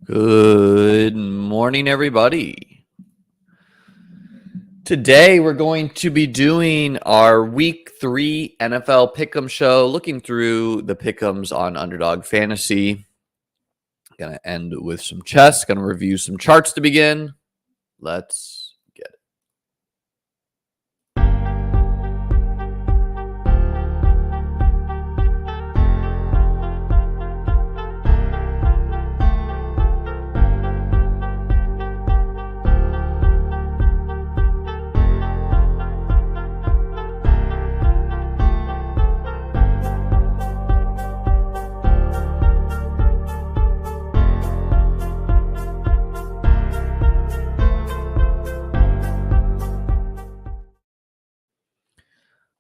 Good morning, everybody. Today, we're going to be doing our Week 3 NFL Pick'em show, looking through the Pick'ems on Underdog Fantasy. Going to end with some chess, going to review some charts to begin. Let's get it.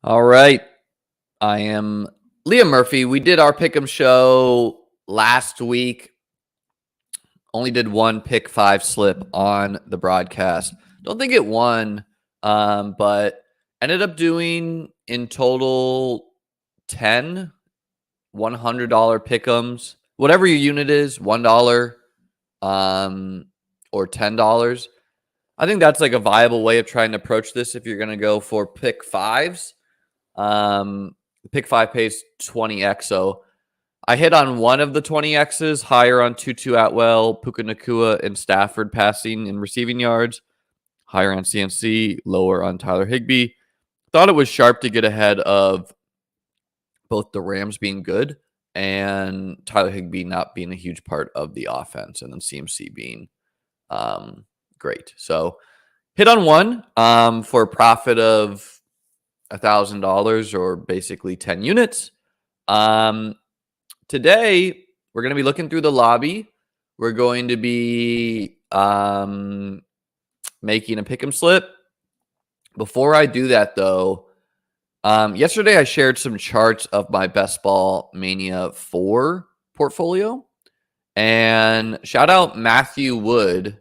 All right. I am Liam Murphy. We did our Pick'em show last week. Only did one pick 5 slip on the broadcast. Don't think it won, but ended up doing in total 10 $100 pick'ems. Whatever your unit is, $1 or $10. I think that's like a viable way of trying to approach this if you're going to go for pick 5s. Pick 5 pays 20x, so I hit on one of the 20x's, higher on Tutu Atwell, Puka Nacua, and Stafford passing and receiving yards, higher on CNC, lower on Tyler Higbee. Thought it was sharp to get ahead of both the Rams being good and Tyler Higbee not being a huge part of the offense, and then CMC being great. So hit on one for a profit of $1,000 or basically 10 units. Today, we're going to be looking through the lobby. We're going to be making a pick'em slip. Before I do that, though, yesterday I shared some charts of my Best Ball Mania 4 portfolio. And shout out Matthew Wood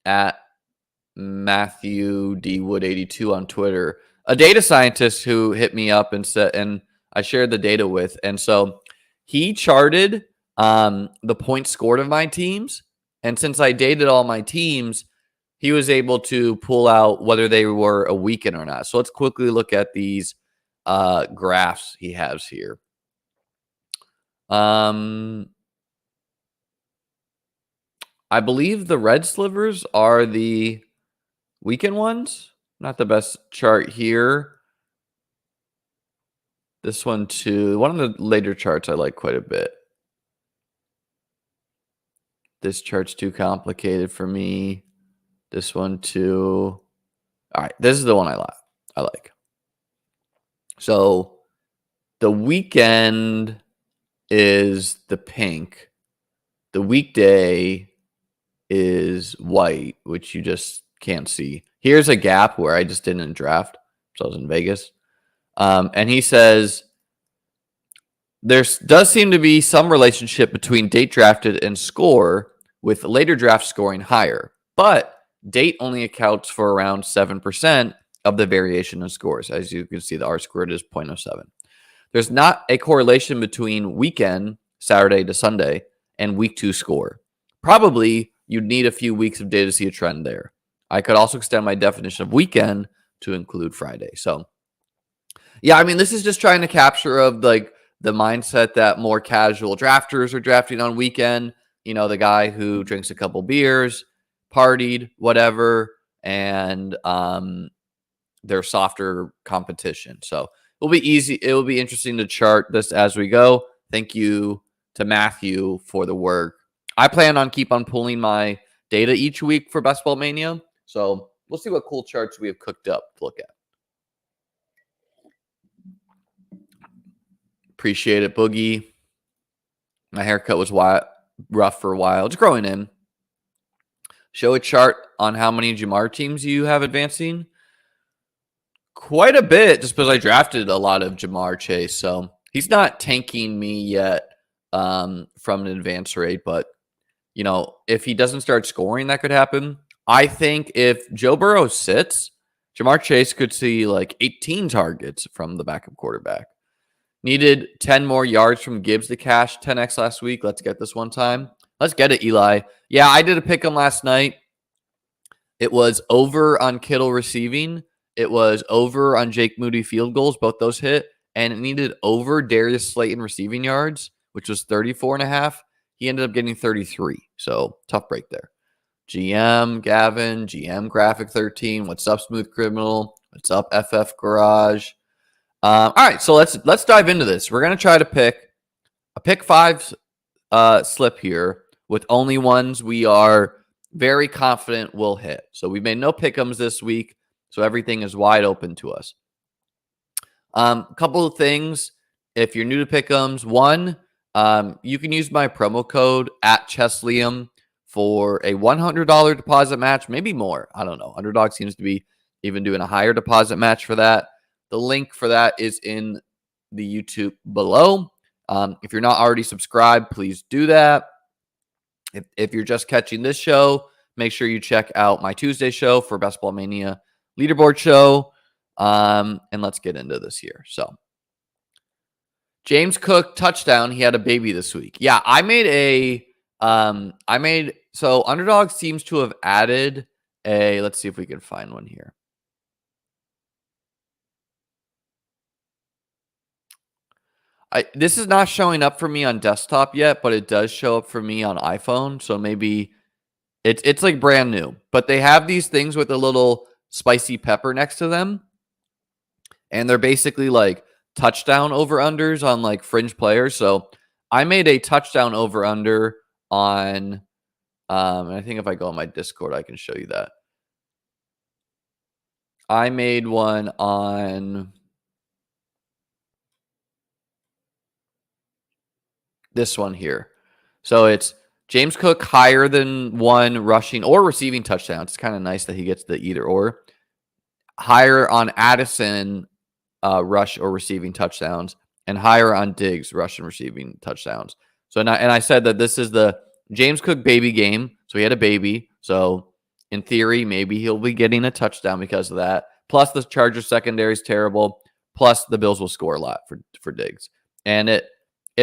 at Matthew D. Wood 82 on Twitter, a data scientist who hit me up and said, and I shared the data with. And so he charted the points scored of my teams. And since I dated all my teams, he was able to pull out whether they were a weekend or not. So let's quickly look at these graphs he has here. I believe the red slivers are the weekend ones. Not the best chart here. This one too. One of the later charts I like quite a bit. This chart's too complicated for me. This one too. All right, this is the one I like. So the weekend is the pink. The weekday is white, which you just can't see. Here's a gap where I just didn't draft. So I was in Vegas. And he says, there does seem to be some relationship between date drafted and score, with later drafts scoring higher. But date only accounts for around 7% of the variation in scores. As you can see, the R squared is 0.07. There's not a correlation between weekend, Saturday to Sunday, and week 2 score. Probably you'd need a few weeks of data to see a trend there. I could also extend my definition of weekend to include Friday. So, yeah, I mean, this is just trying to capture of like the mindset that more casual drafters are drafting on weekend. You know, the guy who drinks a couple beers, partied, whatever, and their softer competition. So it'll be easy. It will be interesting to chart this as we go. Thank you to Matthew for the work. I plan on keep on pulling my data each week for Best Ball Mania. So we'll see what cool charts we have cooked up to look at. Appreciate it, Boogie. My haircut was rough for a while. It's growing in. Show a chart on how many Jamar teams you have advancing. Quite a bit, just because I drafted a lot of Jamar Chase. So he's not tanking me yet from an advance rate. But, you know, if he doesn't start scoring, that could happen. I think if Joe Burrow sits, Jamar Chase could see like 18 targets from the backup quarterback. Needed 10 more yards from Gibbs to cash 10x last week. Let's get this one time. Let's get it, Eli. Yeah, I did a pick 'em last night. It was over on Kittle receiving. It was over on Jake Moody field goals. Both those hit. And it needed over Darius Slayton receiving yards, which was 34 and a half. He ended up getting 33. So tough break there. GM Gavin, GM Graphic 13. What's up, Smooth Criminal? What's up, FF Garage? All right, so let's dive into this. We're gonna try to pick a pick five slip here with only ones we are very confident will hit. So we made no pick'ems this week, so everything is wide open to us. A couple of things. If you're new to pick'ems, one, you can use my promo code at Cheslium for a $100 deposit match, maybe more. I don't know. Underdog seems to be even doing a higher deposit match for that. The link for that is in the YouTube below. If you're not already subscribed, please do that. If you're just catching this show, make sure you check out my Tuesday show for Best Ball Mania leaderboard show. And let's get into this here. So, James Cook touchdown. He had a baby this week. Yeah, so Underdog seems to have added let's see if we can find one here. This is not showing up for me on desktop yet, but it does show up for me on iPhone. So maybe it's like brand new. But they have these things with a little spicy pepper next to them. And they're basically like touchdown over-unders on like fringe players. So I made a touchdown over-under on, and I think if I go on my Discord, I can show you that. I made one on this one here. So it's James Cook higher than one rushing or receiving touchdown. It's kind of nice that he gets the either or. Higher on Addison rush or receiving touchdowns, and higher on Diggs rush and receiving touchdowns. So and I said that this is the James Cook baby game. So he had a baby. So in theory, maybe he'll be getting a touchdown because of that. Plus the Chargers secondary is terrible. Plus the Bills will score a lot for Diggs. And it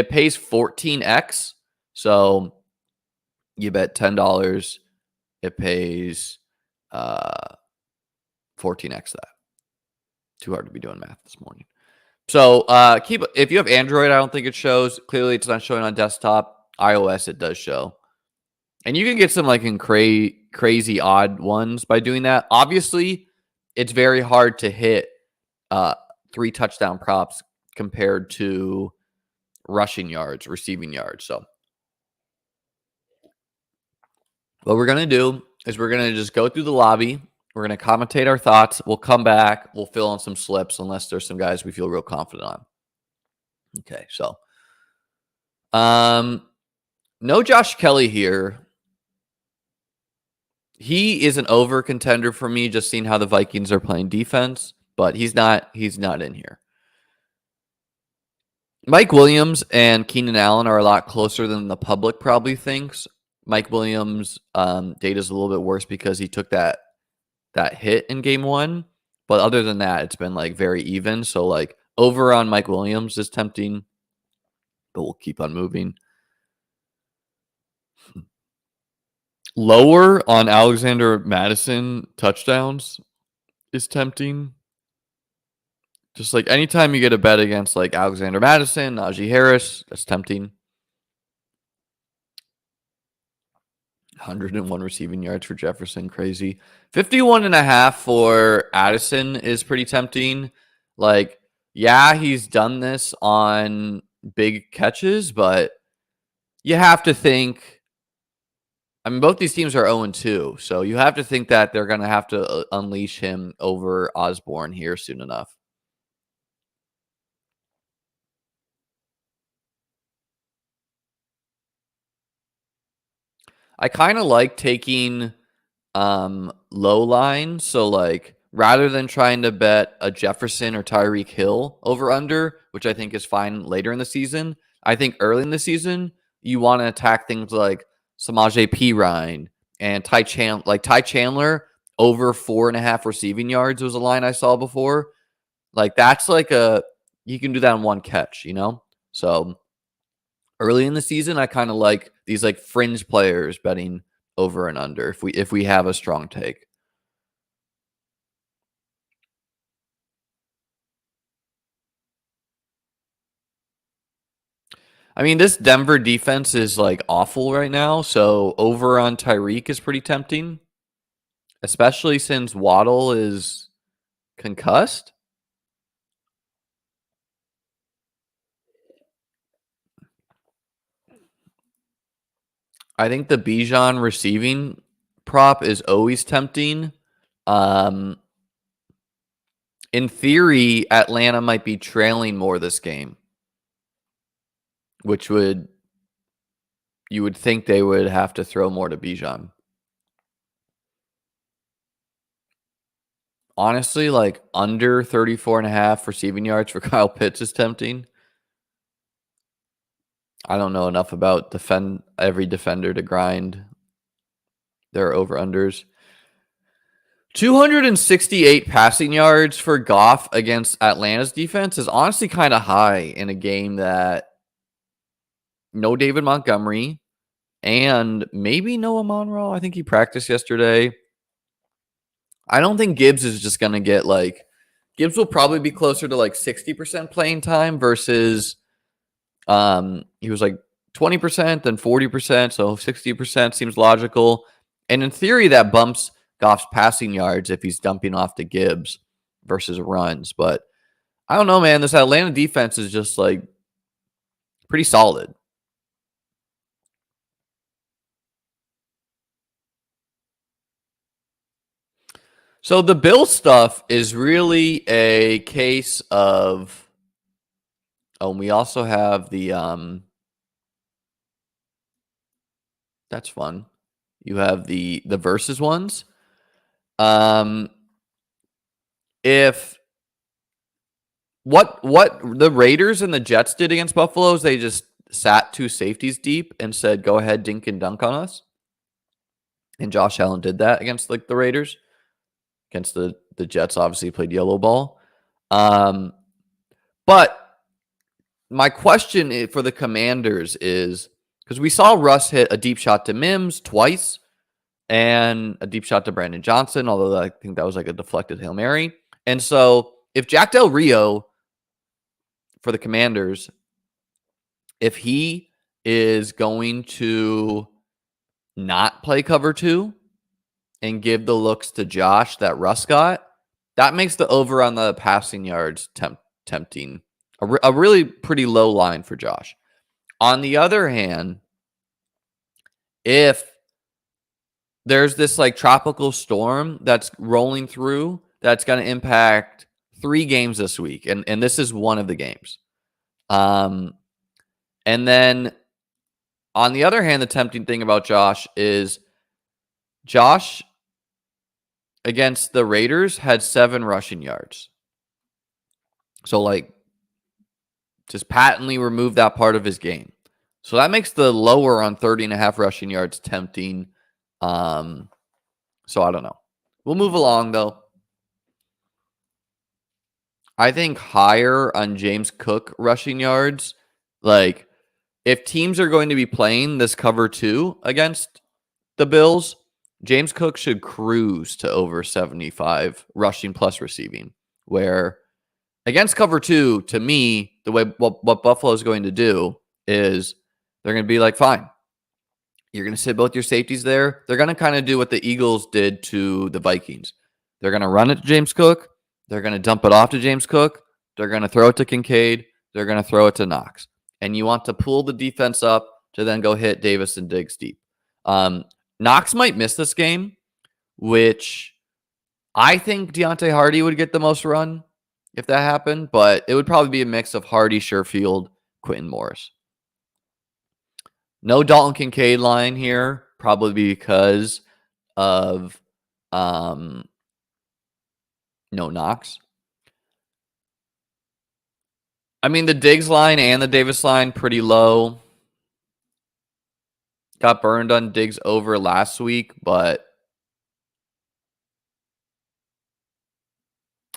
pays 14x. So you bet $10, it pays 14x that. Too hard to be doing math this morning. So if you have Android, I don't think it shows. Clearly, it's not showing on desktop. iOS, it does show. And you can get some like in crazy odd ones by doing that. Obviously, it's very hard to hit 3 touchdown props compared to rushing yards, receiving yards. So what we're going to do is we're going to just go through the lobby. We're going to commentate our thoughts. We'll come back. We'll fill in some slips unless there's some guys we feel real confident on. Okay, so no Josh Kelly here. He is an over contender for me, just seeing how the Vikings are playing defense, but he's not in here. Mike Williams and Keenan Allen are a lot closer than the public probably thinks. Mike Williams' data is a little bit worse because he took that hit in game 1. But other than that, it's been like very even. So like over on Mike Williams is tempting, but we'll keep on moving. Lower on Alexander Madison touchdowns is tempting. Just like anytime you get a bet against like Alexander Madison, Najee Harris, that's tempting. 101 receiving yards for Jefferson, crazy. 51.5 for Addison is pretty tempting. Like, yeah, he's done this on big catches, but you have to think, I mean, both these teams are 0-2, so you have to think that they're going to have to unleash him over Osborne here soon enough. I kind of like taking low line. So like rather than trying to bet a Jefferson or Tyreek Hill over under, which I think is fine later in the season, I think early in the season, you want to attack things like Samaje Perine and Ty Chandler over 4.5 receiving yards was a line I saw before. Like that's like you can do that in one catch, you know? So Early in the season, I kind of like these like fringe players betting over and under if we have a strong take. I mean, this Denver defense is like awful right now, so over on Tyreek is pretty tempting, especially since Waddle is concussed. I think the Bijan receiving prop is always tempting. Um, in theory, Atlanta might be trailing more this game, which would you would think they would have to throw more to Bijan. Honestly, like under 34.5 receiving yards for Kyle Pitts is tempting. I don't know enough about every defender to grind their over-unders. 268 passing yards for Goff against Atlanta's defense is honestly kind of high in a game that no David Montgomery and maybe Noah Monroe. I think he practiced yesterday. I don't think Gibbs is just going to get like Gibbs will probably be closer to like 60% playing time versus he was like 20%, then 40%, so 60% seems logical. And in theory, that bumps Goff's passing yards if he's dumping off to Gibbs versus runs. But I don't know, man. This Atlanta defense is just like pretty solid. So the Bill stuff is really a case of. Oh, and we also have the. That's fun. You have the versus ones. If what the Raiders and the Jets did against Buffalo is they just sat two safeties deep and said, "Go ahead, dink and dunk on us." And Josh Allen did that against like the Raiders. Against the Jets, obviously played yellow ball. But my question for the Commanders is because we saw Russ hit a deep shot to Mims twice and a deep shot to Brandon Johnson, although I think that was like a deflected Hail Mary. And so if Jack Del Rio for the Commanders, if he is going to not play cover 2 and give the looks to Josh that Russ got, that makes the over on the passing yards tempting. A really pretty low line for Josh. On the other hand, if there's this like tropical storm that's rolling through that's going to impact 3 games this week, and this is one of the games. And then on the other hand, the tempting thing about Josh is Josh against the Raiders had 7 rushing yards. So like just patently remove that part of his game. So that makes the lower on 30.5 rushing yards tempting. So I don't know. We'll move along though. I think higher on James Cook rushing yards. Like if teams are going to be playing this cover 2 against the Bills, James Cook should cruise to over 75 rushing plus receiving, where against cover 2, to me, the way what Buffalo is going to do is they're going to be like, fine, you're going to sit both your safeties there. They're going to kind of do what the Eagles did to the Vikings. They're going to run it to James Cook. They're going to dump it off to James Cook. They're going to throw it to Kincaid. They're going to throw it to Knox. And you want to pull the defense up to then go hit Davis and Diggs deep. Knox might miss this game, which I think Deontay Hardy would get the most run if that happened, but it would probably be a mix of Hardy, Sherfield, Quentin Morris. No Dalton Kincaid line here, probably because of no Knox. I mean, the Diggs line and the Davis line pretty low. Got burned on Diggs over last week, but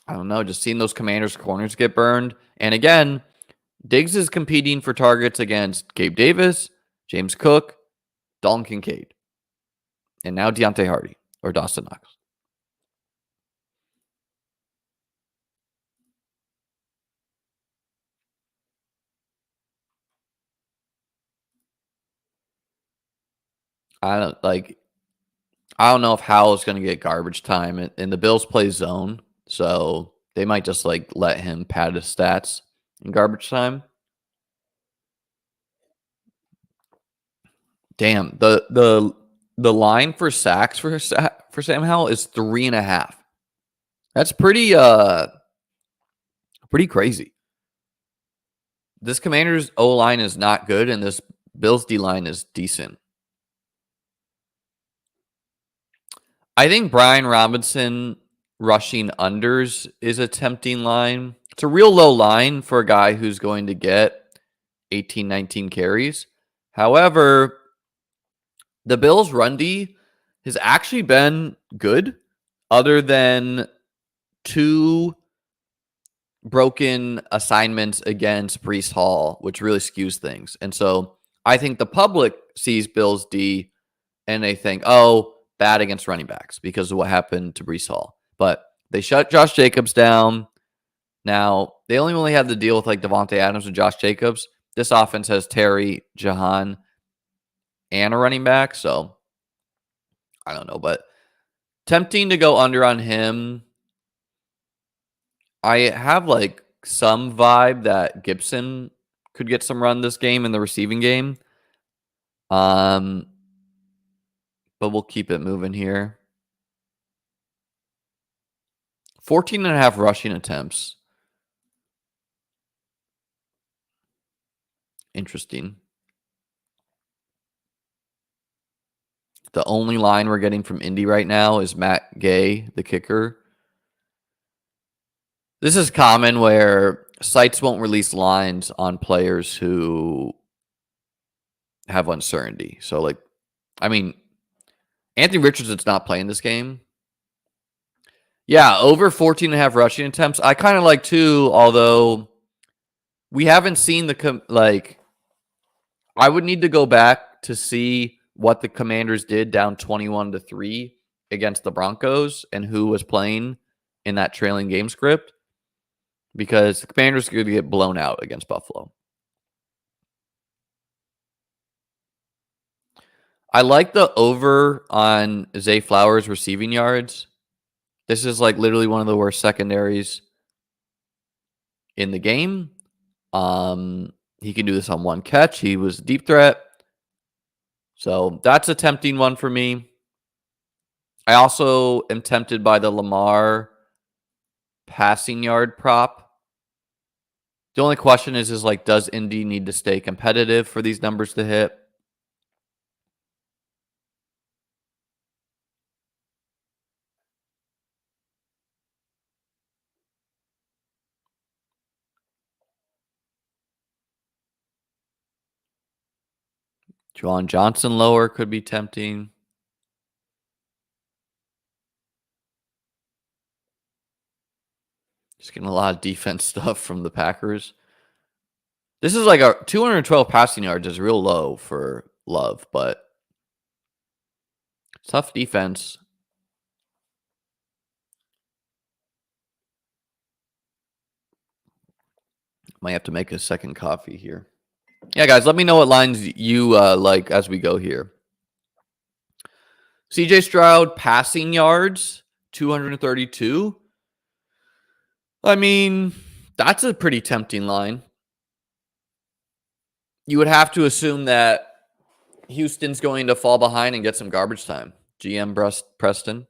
I don't know. Just seeing those Commanders corners get burned. And again, Diggs is competing for targets against Gabe Davis, James Cook, Dalton Kincaid, and now Deontay Hardy or Dawson Knox. I don't know if Howell's going to get garbage time, and the Bills play zone, so they might just like let him pad his stats in garbage time. Damn, the line for sacks for Sam Howell is 3.5. That's pretty crazy. This Commanders O line is not good, and this Bills D line is decent. I think Brian Robinson rushing unders is a tempting line. It's a real low line for a guy who's going to get 18, 19 carries. However, the Bills' run D has actually been good, other than 2 broken assignments against Breece Hall, which really skews things. And so I think the public sees Bills D and they think, oh, bad against running backs because of what happened to Breece Hall. But they shut Josh Jacobs down. Now, they only really had to deal with like Devontae Adams and Josh Jacobs. This offense has Terry, Jahan, and a running back. So I don't know, but tempting to go under on him. I have like some vibe that Gibson could get some run this game in the receiving game. But we'll keep it moving here. 14.5 rushing attempts. Interesting. The only line we're getting from Indy right now is Matt Gay, the kicker. This is common where sites won't release lines on players who have uncertainty. So, like, I mean, Anthony Richardson's not playing this game. Yeah, over 14.5 rushing attempts. I kind of like too, although we haven't seen I would need to go back to see what the Commanders did down 21-3 against the Broncos and who was playing in that trailing game script, because the Commanders are going to get blown out against Buffalo. I like the over on Zay Flowers receiving yards. This is like literally one of the worst secondaries in the game. He can do this on one catch. He was a deep threat. So that's a tempting one for me. I also am tempted by the Lamar passing yard prop. The only question is like, does Indy need to stay competitive for these numbers to hit? Juwan Johnson lower could be tempting. Just getting a lot of defense stuff from the Packers. This is like a 212 passing yards is real low for Love, but tough defense. Might have to make a second coffee here. Yeah, guys, let me know what lines you like as we go here. CJ Stroud passing yards, 232. I mean, that's a pretty tempting line. You would have to assume that Houston's going to fall behind and get some garbage time. GM Preston.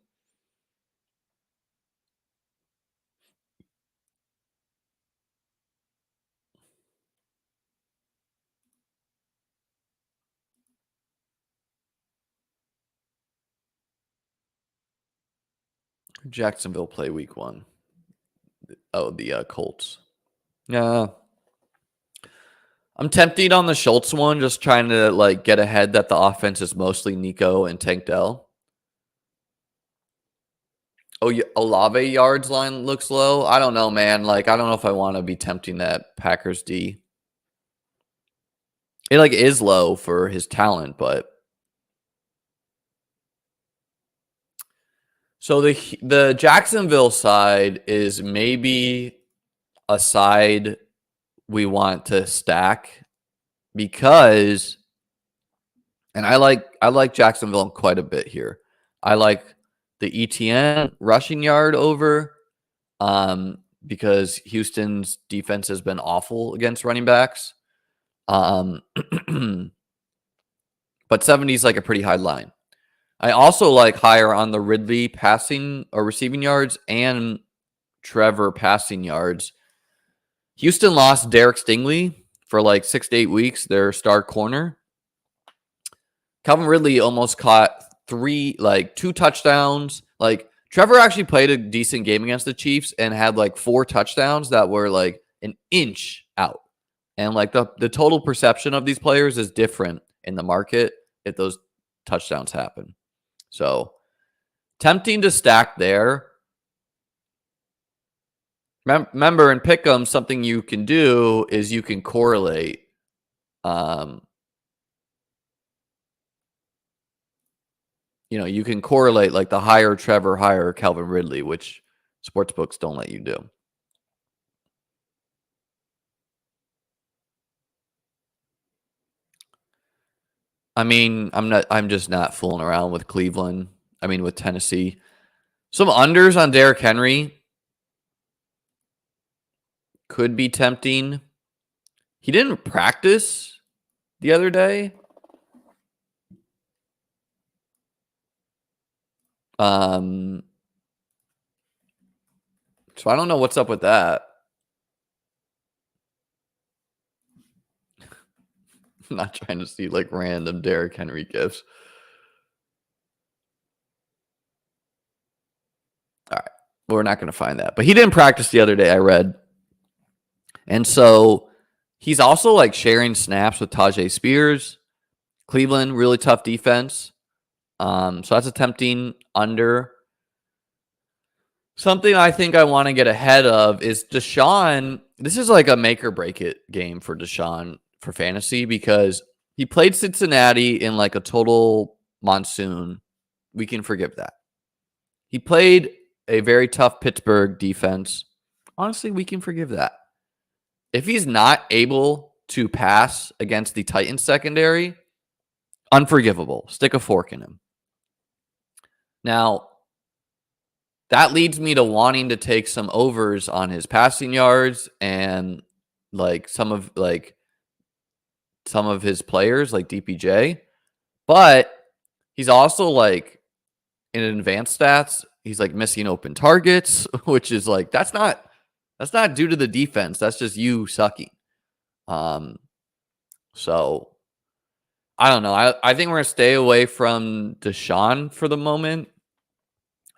Jacksonville play week 1. Oh, the Colts. Yeah. I'm tempted on the Schultz one, just trying to like get ahead that the offense is mostly Nico and Tank Dell. Oh, Olave yards line looks low. I don't know, man. Like, I don't know if I want to be tempting that Packers D. It like is low for his talent, but so the Jacksonville side is maybe a side we want to stack because, and I like Jacksonville quite a bit here. I like the ETN rushing yard over because Houston's defense has been awful against running backs. But 70 is like a pretty high line. I also like higher on the Ridley passing or receiving yards and Trevor passing yards. Houston lost Derek Stingley for like 6 to 8 weeks, their star corner. Calvin Ridley almost caught 2 touchdowns. Like Trevor actually played a decent game against the Chiefs and had like 4 touchdowns that were like an inch out. And like the total perception of these players is different in the market if those touchdowns happen. So tempting to stack there. Remember in Pick'em, something you can do is you can correlate. You can correlate like the higher Trevor, higher Calvin Ridley, which sportsbooks don't let you do. I mean, I'm just not fooling around with Cleveland. I mean, with Tennessee. Some unders on Derrick Henry could be tempting. He didn't practice the other day. So I don't know what's up with that. I'm not trying to see like random Derrick Henry gifts. All right. Well, we're not going to find that. But he didn't practice the other day, I read. And so he's also like sharing snaps with Tajay Spears. Cleveland, really tough defense. So that's a tempting under. Something I think I want to get ahead of is Deshaun. This is like a make or break it game for Deshaun for fantasy because he played Cincinnati in like a total monsoon. We can forgive that. He played a very tough Pittsburgh defense. Honestly, we can forgive that. If he's not able to pass against the Titans secondary, unforgivable. Stick a fork in him. Now, that leads me to wanting to take some overs on his passing yards and like some of his players like DPJ. But he's also like in advanced stats, he's like missing open targets, which is like that's not due to the defense. That's just you sucking. So I don't know. I think we're gonna stay away from Deshaun for the moment.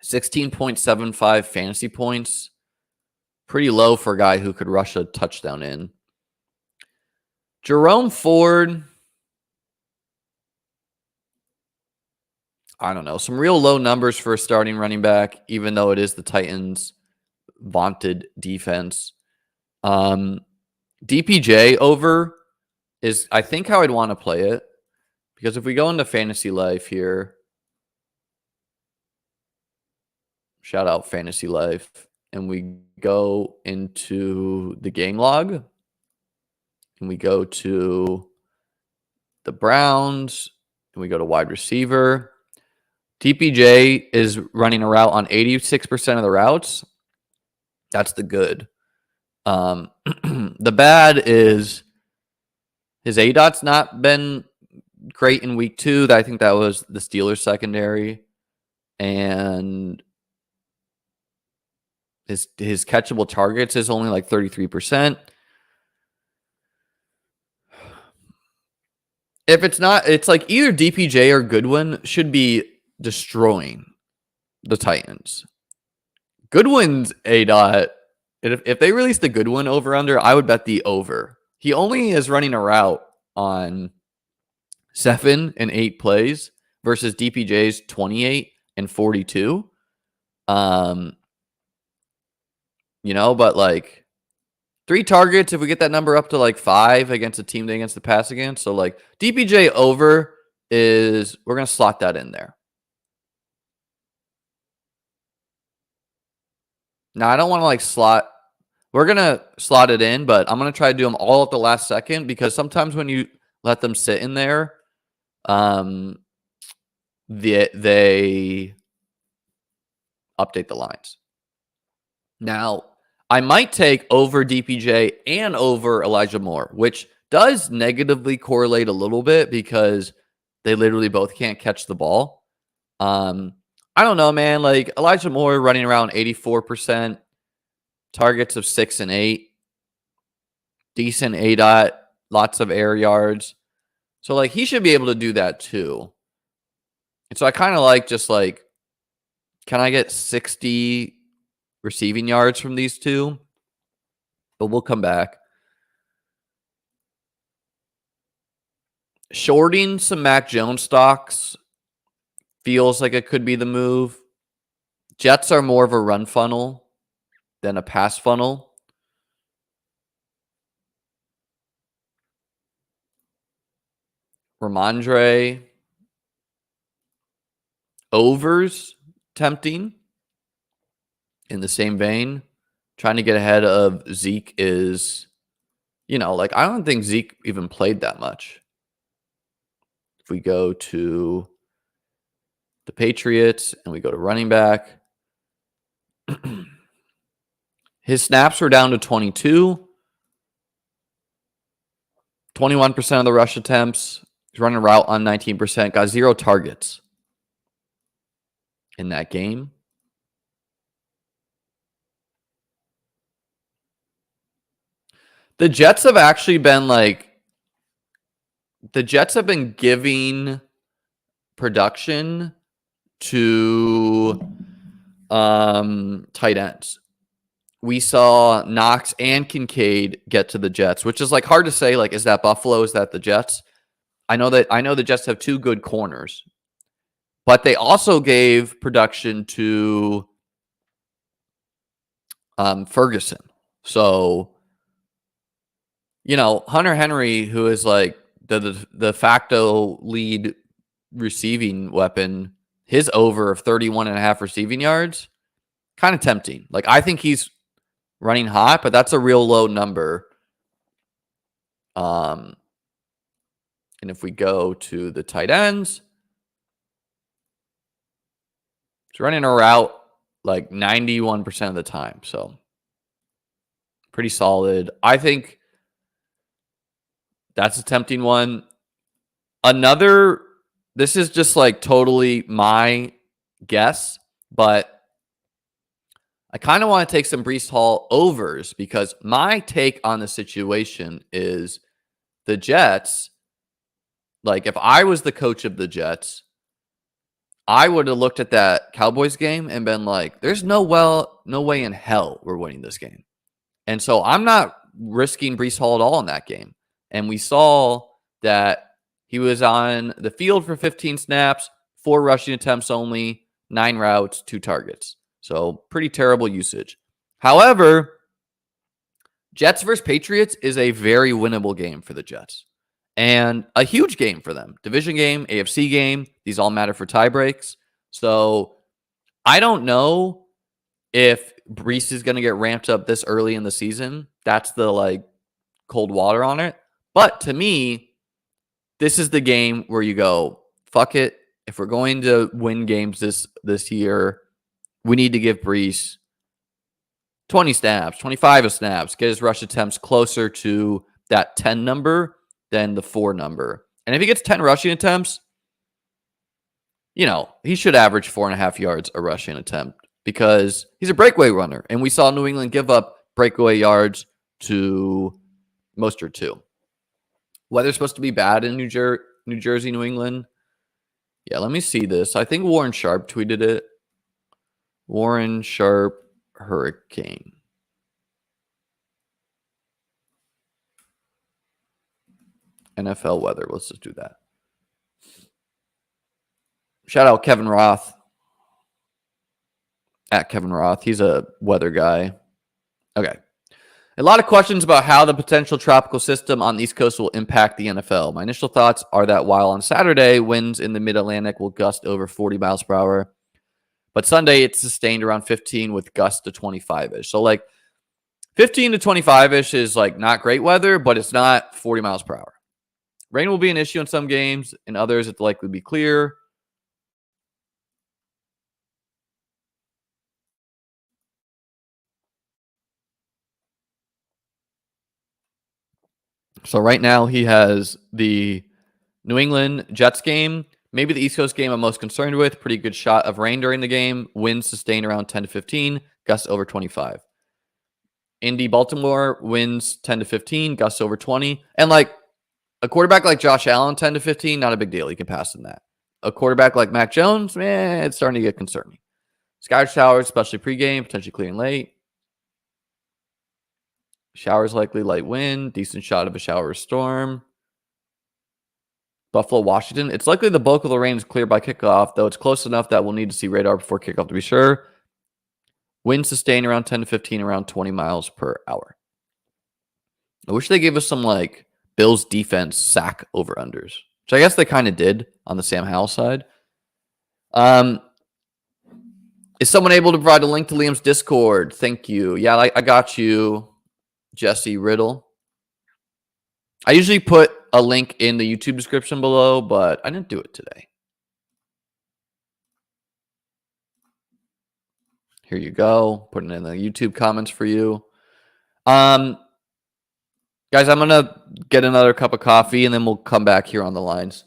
16.75 fantasy points. Pretty low for a guy who could rush a touchdown in. Jerome Ford. I don't know. Some real low numbers for a starting running back, even though it is the Titans' vaunted defense. DPJ over is, I think, how I'd want to play it. Because if we go into fantasy life here, shout out fantasy life, and we go into the game log, and we go to the Browns, and we go to wide receiver. DPJ is running a route on 86% of the routes. That's the good. The bad is his ADOT's not been great in week 2. I think that was the Steelers secondary. And his catchable targets is only like 33%. If it's not, it's like either DPJ or Goodwin should be destroying the Titans. Goodwin's ADOT, if they release the Goodwin over under, I would bet the over. He only is running a route on 7 and 8 plays versus DPJ's 28 and 42. But like 3 targets if we get that number up to like 5 against a team that against the pass against. So like DPJ over is, we're going to slot that in there. Now I don't want to like slot, we're going to slot it in, but I'm going to try to do them all at the last second because sometimes when you let them sit in there, they update the lines. Now, I might take over DPJ and over Elijah Moore, which does negatively correlate a little bit because they literally both can't catch the ball. I don't know, man. Like Elijah Moore running around 84%, targets of 6 and 8, decent ADOT, lots of air yards. So like he should be able to do that too. And so I kind of like just like, can I get 60 receiving yards from these two? But we'll come back. Shorting some Mac Jones stocks feels like it could be the move. Jets are more of a run funnel than a pass funnel. Ramondre overs tempting in the same vein. Trying to get ahead of Zeke is, like I don't think Zeke even played that much. If we go to the Patriots and we go to running back, his snaps were down to 22. 21% of the rush attempts. He's running a route on 19%. Got 0 targets in that game. The Jets have actually been giving production to tight ends. We saw Knox and Kincaid get to the Jets, which is like hard to say. Like, is that Buffalo? Is that the Jets? I know the Jets have 2 good corners, but they also gave production to Ferguson. So, Hunter Henry, who is like the de facto lead receiving weapon, his over of 31.5 receiving yards, kind of tempting. Like, I think he's running hot, but that's a real low number. And if we go to the tight ends, he's running a route like 91% of the time. So pretty solid. I think that's a tempting one. This is just like totally my guess, but I kind of want to take some Breece Hall overs because my take on the situation is the Jets. Like, if I was the coach of the Jets, I would have looked at that Cowboys game and been like, there's no way in hell we're winning this game. And so I'm not risking Breece Hall at all in that game. And we saw that he was on the field for 15 snaps, 4 rushing attempts only, 9 routes, 2 targets. So pretty terrible usage. However, Jets versus Patriots is a very winnable game for the Jets. And a huge game for them. Division game, AFC game. These all matter for tie breaks. So I don't know if Breece is going to get ramped up this early in the season. That's the cold water on it. But to me, this is the game where you go, fuck it. If we're going to win games this year, we need to give Breece 20 snaps, 25 snaps, get his rush attempts closer to that 10 number than the 4 number. And if he gets 10 rushing attempts, he should average 4.5 yards a rushing attempt because he's a breakaway runner. And we saw New England give up breakaway yards to Mostert too. Weather's supposed to be bad in New Jersey, New England. Yeah, let me see this. I think Warren Sharp tweeted it. Warren Sharp hurricane. NFL weather. Let's just do that. Shout out Kevin Roth. At Kevin Roth. He's a weather guy. Okay. A lot of questions about how the potential tropical system on the East Coast will impact the NFL. My initial thoughts are that while on Saturday, winds in the mid-Atlantic will gust over 40 miles per hour, but Sunday it's sustained around 15 with gusts to 25-ish. So like 15 to 25-ish is like not great weather, but it's not 40 miles per hour. Rain will be an issue in some games. In others, it's likely to be clear. So right now he has the New England Jets game, maybe the East Coast game I'm most concerned with. Pretty good shot of rain during the game. Winds sustained around 10 to 15, gusts over 25. Indy, Baltimore, winds 10 to 15, gusts over 20. And like a quarterback like Josh Allen, 10 to 15, not a big deal. You can pass in that. A quarterback like Mac Jones, man, it's starting to get concerning. Sky showers, especially pregame, potentially clear and late. Showers likely, light wind, decent shot of a shower or storm. Buffalo, Washington. It's likely the bulk of the rain is clear by kickoff, though it's close enough that we'll need to see radar before kickoff to be sure. Wind sustained around 10 to 15, around 20 miles per hour. I wish they gave us some like Bills defense sack over-unders, which I guess they kind of did on the Sam Howell side. Is someone able to provide a link to Liam's Discord? Thank you. Yeah, I got you, Jesse Riddle. I usually put a link in the YouTube description below, but I didn't do it today. Here you go. Putting it in the YouTube comments for you. Guys, I'm going to get another cup of coffee, and then we'll come back here on the lines.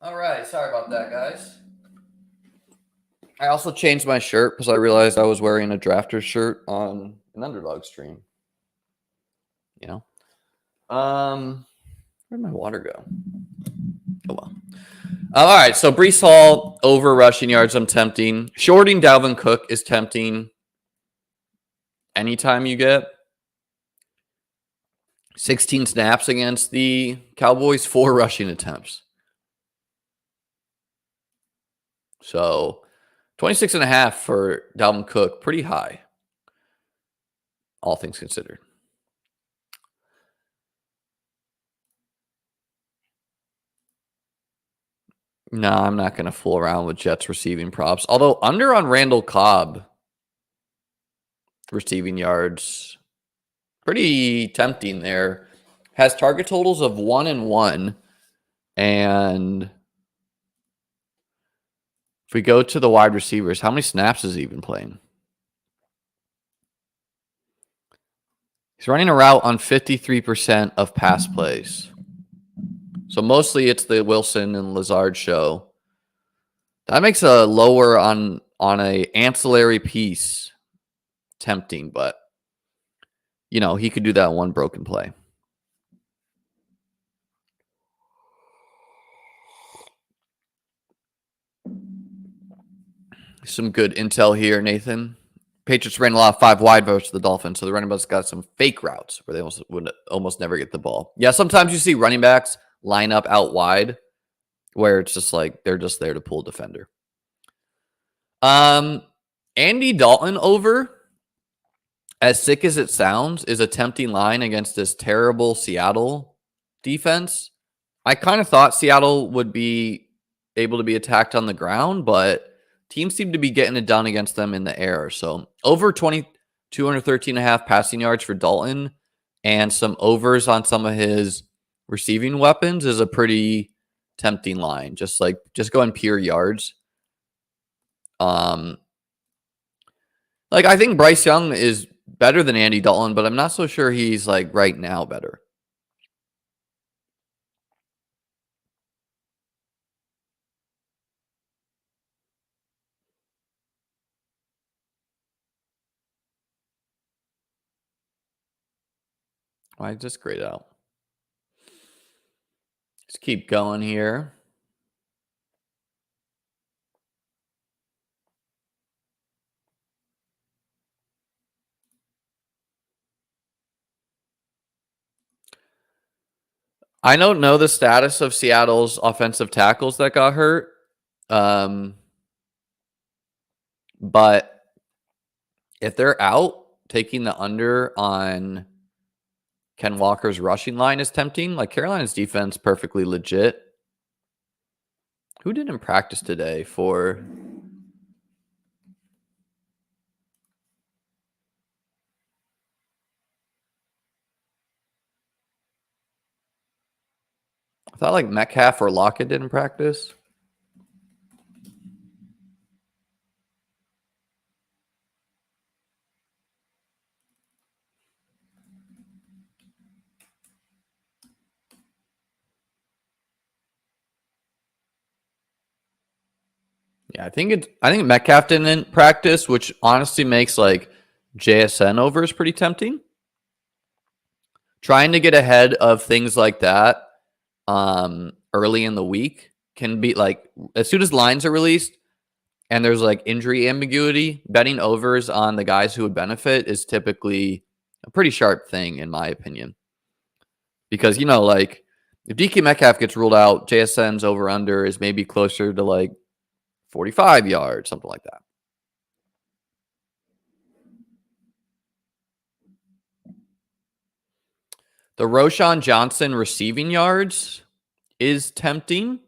All right. Sorry about that, guys. I also changed my shirt because I realized I was wearing a Drafters shirt on an Underdog stream. You know? Where'd my water go? Oh, well. All right. So Breece Hall over rushing yards, I'm tempting. Shorting Dalvin Cook is tempting. Anytime you get 16 snaps against the Cowboys, 4 rushing attempts. So 26.5 for Dalvin Cook, pretty high, all things considered. No, I'm not going to fool around with Jets receiving props. Although under on Randall Cobb receiving yards, pretty tempting there. Has target totals of 1 and 1. And if we go to the wide receivers, how many snaps is he even playing? He's running a route on 53% of pass plays. So mostly it's the Wilson and Lazard show. That makes a lower on a ancillary piece tempting, but he could do that one broken play. Some good intel here, Nathan. Patriots ran a lot of 5 wide versus the Dolphins, so the running backs got some fake routes where they would almost never get the ball. Yeah, sometimes you see running backs line up out wide where it's just like they're just there to pull defender. Andy Dalton over, as sick as it sounds, is a tempting line against this terrible Seattle defense. I kind of thought Seattle would be able to be attacked on the ground, but teams seem to be getting it done against them in the air. So over 213.5 passing yards for Dalton and some overs on some of his receiving weapons is a pretty tempting line. Just going pure yards. I think Bryce Young is better than Andy Dalton, but I'm not so sure he's right now better. I just grayed out. Let's keep going here. I don't know the status of Seattle's offensive tackles that got hurt. But if they're out, taking the under on Ken Walker's rushing line is tempting. Carolina's defense, perfectly legit. Who didn't practice today for... I thought Metcalf or Lockett didn't practice. Yeah, I think Metcalf didn't practice, which honestly makes JSN overs pretty tempting. Trying to get ahead of things like that early in the week can be as soon as lines are released and there's injury ambiguity, betting overs on the guys who would benefit is typically a pretty sharp thing in my opinion. Because if DK Metcalf gets ruled out, JSN's over under is maybe closer to 45 yards, something like that. The Roschon Johnson receiving yards is tempting.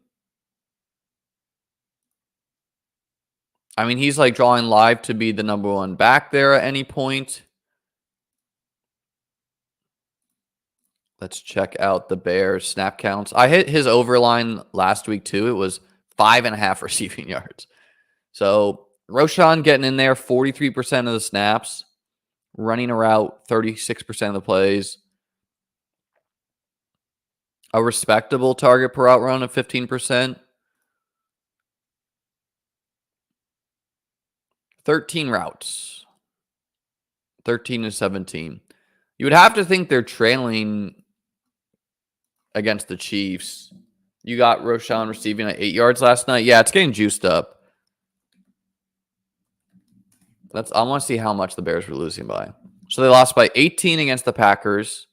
I mean, he's drawing live to be the number 1 back there at any point. Let's check out the Bears snap counts. I hit his over line last week too. It was 5.5 receiving yards. So Roschon getting in there 43% of the snaps, running a route 36% of the plays. A respectable target per route run of 15%. 13 routes. 13 to 17. You would have to think they're trailing against the Chiefs. You got Roschon receiving at 8 yards last night. Yeah, it's getting juiced up. I want to see how much the Bears were losing by. So they lost by 18 against the Packers,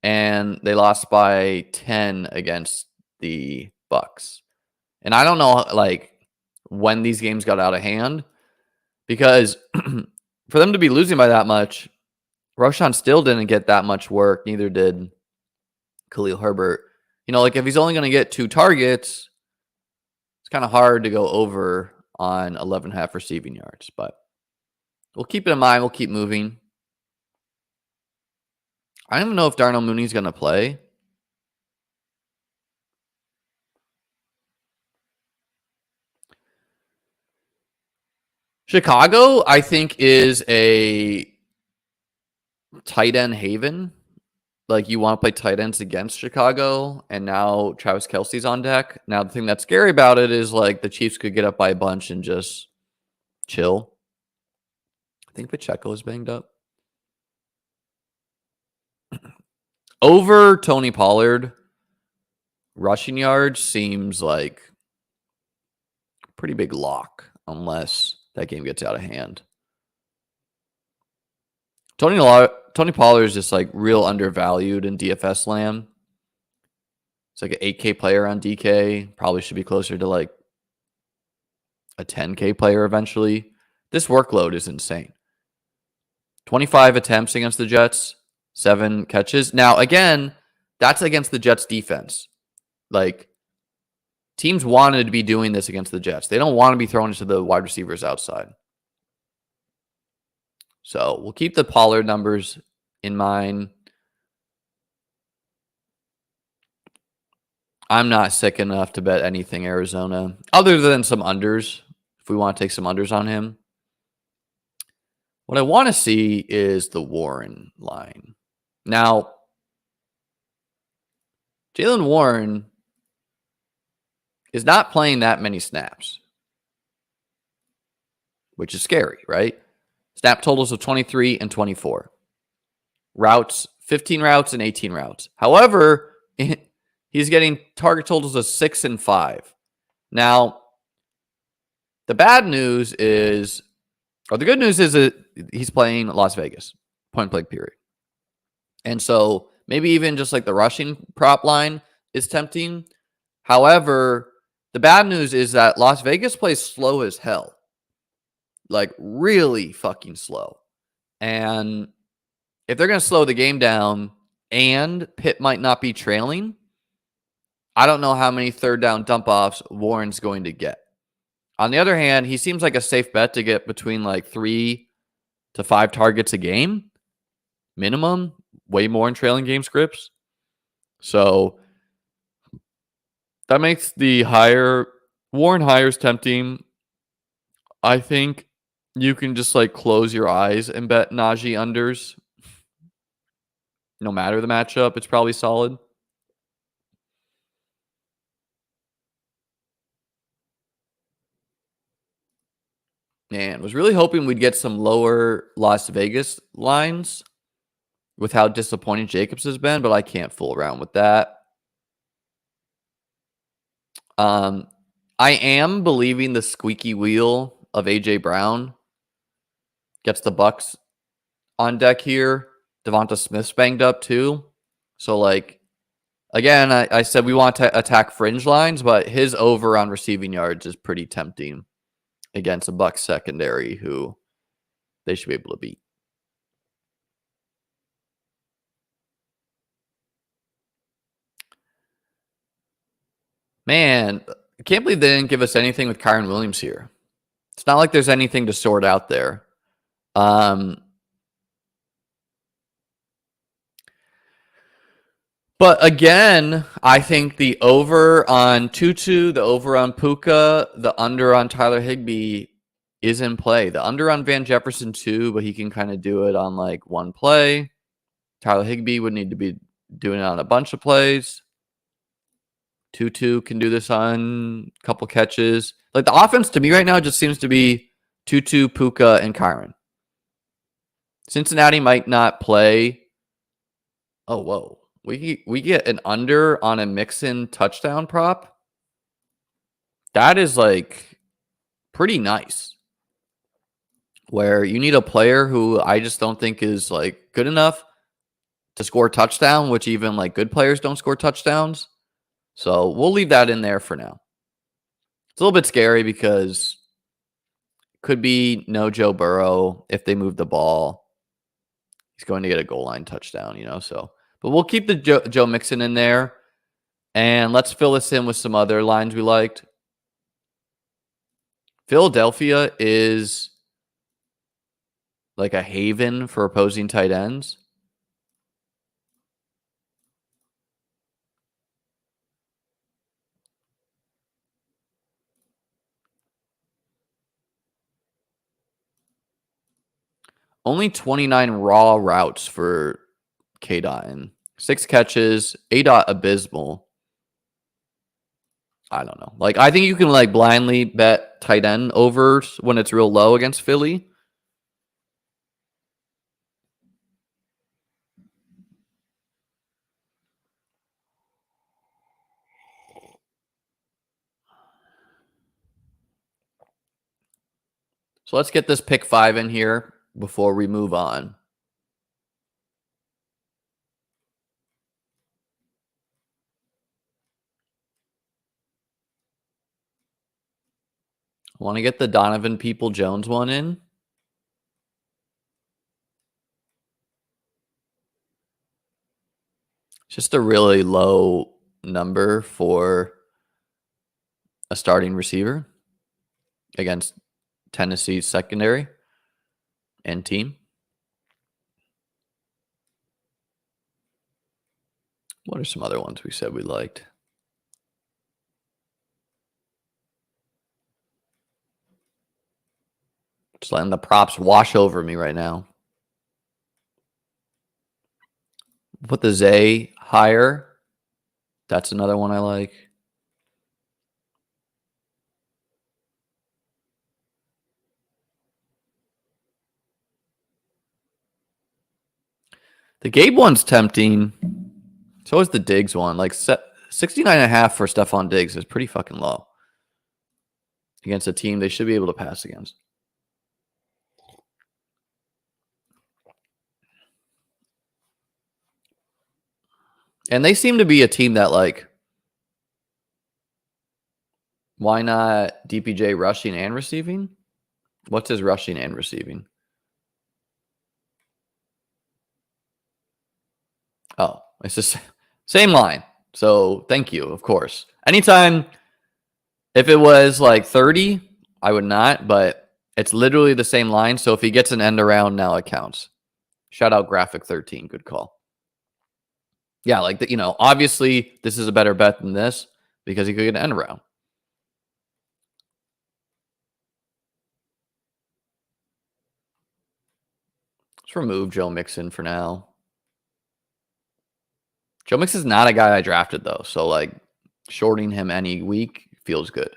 and they lost by 10 against the Bucks. And I don't know when these games got out of hand, because for them to be losing by that much, Roschon still didn't get that much work. Neither did Khalil Herbert. If he's only going to get 2 targets, it's kind of hard to go over on 11.5 receiving yards. But we'll keep it in mind. We'll keep moving. I don't even know if Darnell Mooney's going to play. Chicago, I think, is a tight end haven. You want to play tight ends against Chicago, and now Travis Kelce's on deck. Now, the thing that's scary about it is the Chiefs could get up by a bunch and just chill. I think Pacheco is banged up. Over Tony Pollard, rushing yards seems like a pretty big lock unless that game gets out of hand. Tony Pollard is just like real undervalued in DFS land. It's like an 8K player on DK. Probably should be closer to like a 10K player eventually. This workload is insane. 25 attempts against the Jets, 7 catches. Now, again, that's against the Jets defense. Like, teams wanted to be doing this against the Jets. They don't want to be throwing it to the wide receivers outside. So we'll keep the Pollard numbers in mind. I'm not sick enough to bet anything Arizona, other than some unders, if we want to take some unders on him. What I want to see is the Warren line. Now, Jaylen Warren is not playing that many snaps, which is scary, right? Snap totals of 23 and 24. Routes, 15 routes and 18 routes. However, he's getting target totals of 6 and 5. Now, the bad news is, or the good news is that he's playing Las Vegas, point blank period. And so maybe even just like the rushing prop line is tempting. However, the bad news is that Las Vegas plays slow as hell. Like really fucking slow. And if they're going to slow the game down and Pitt might not be trailing, I don't know how many third down dump offs Warren's going to get. On the other hand, he seems like a safe bet to get between like 3 to 5 targets a game minimum, way more in trailing game scripts. So that makes the Warren hires tempting. I think you can just like close your eyes and bet Najee unders. No matter the matchup, it's probably solid. Man, was really hoping we'd get some lower Las Vegas lines with how disappointing Jacobs has been, but I can't fool around with that. I am believing the squeaky wheel of AJ Brown gets the Bucks on deck here. Devonta Smith's banged up too. So like, again, I said we want to attack fringe lines, but his over on receiving yards is pretty tempting against a Bucks secondary who they should be able to beat. Man, I can't believe they didn't give us anything with Kyren Williams here. It's not like there's anything to sort out there. But again, I think the over on Tutu, the over on Puka, the under on Tyler Higbee is in play. The under on Van Jefferson too, but he can kind of do it on like one play. Tyler Higbee would need to be doing it on a bunch of plays. Tutu can do this on a couple catches. Like the offense to me right now just seems to be Tutu, Puka, and Kyren. Cincinnati might not play. Oh, whoa. We get an under on a Mixon touchdown prop. That is like pretty nice. Where you need a player who I just don't think is like good enough to score a touchdown, which even like good players don't score touchdowns. So we'll leave that in there for now. It's a little bit scary because it could be no Joe Burrow if they move the ball. He's going to get a goal line touchdown, so. But we'll keep the Joe Mixon in there. And let's fill this in with some other lines we liked. Philadelphia is like a haven for opposing tight ends. Only 29 raw routes for K-Dot. 6 catches, A-Dot abysmal. I don't know. Like, I think you can like blindly bet tight end overs when it's real low against Philly. So let's get this pick 5 in here before we move on. I want to get the Donovan People-Jones one in. Just a really low number for a starting receiver against Tennessee's secondary and team. What are some other ones we said we liked? Just letting the props wash over me right now. Put the Zay higher. That's another one I like. The Gabe one's tempting. So is the Diggs one. Like 69.5 for Stephon Diggs is pretty fucking low against a team they should be able to pass against. And they seem to be a team that, like, why not DPJ rushing and receiving? What's his rushing and receiving? Oh, it's just same line. So thank you, of course. Anytime, if it was like 30, I would not, but it's literally the same line. So if he gets an end around, now it counts. Shout out Graphic 13. Good call. Yeah, like, obviously this is a better bet than this because he could get an end around. Let's remove Joe Mixon for now. Joe Mixon's not a guy I drafted, though. So, like, shorting him any week feels good.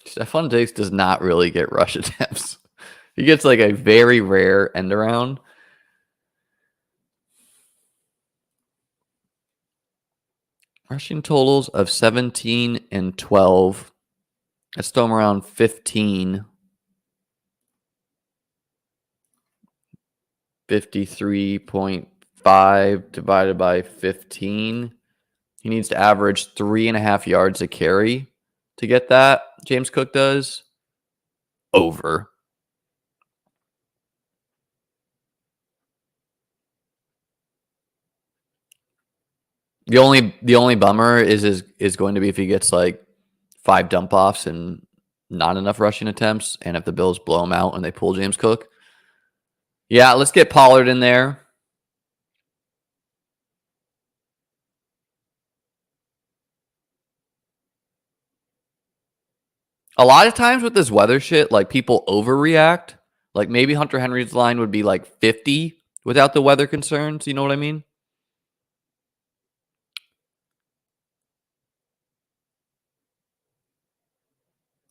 Stephon Diggs does not really get rush attempts. He gets like a very rare end around. Rushing totals of 17 and 12. Let's throw him around 15. 53.5 divided by 15. He needs to average 3.5 yards a carry to get that. James Cook does. Over. The only bummer is going to be if he gets like 5 dump offs and not enough rushing attempts, and if the Bills blow him out and they pull James Cook. Yeah, let's get Pollard in there. A lot of times with this weather shit, like, people overreact. Like, maybe Hunter Henry's line would be like 50 without the weather concerns. You know what I mean?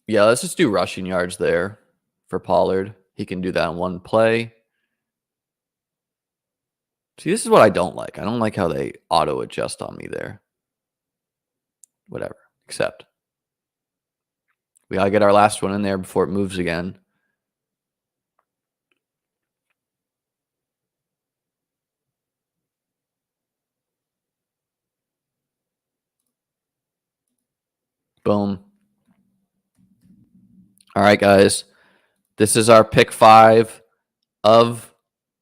Yeah, let's just do rushing yards there for Pollard. He can do that in one play. See, this is what I don't like. I don't like how they auto adjust on me there. Whatever. Accept. We gotta get our last one in there before it moves again. Boom. All right, guys. This is our pick 5 of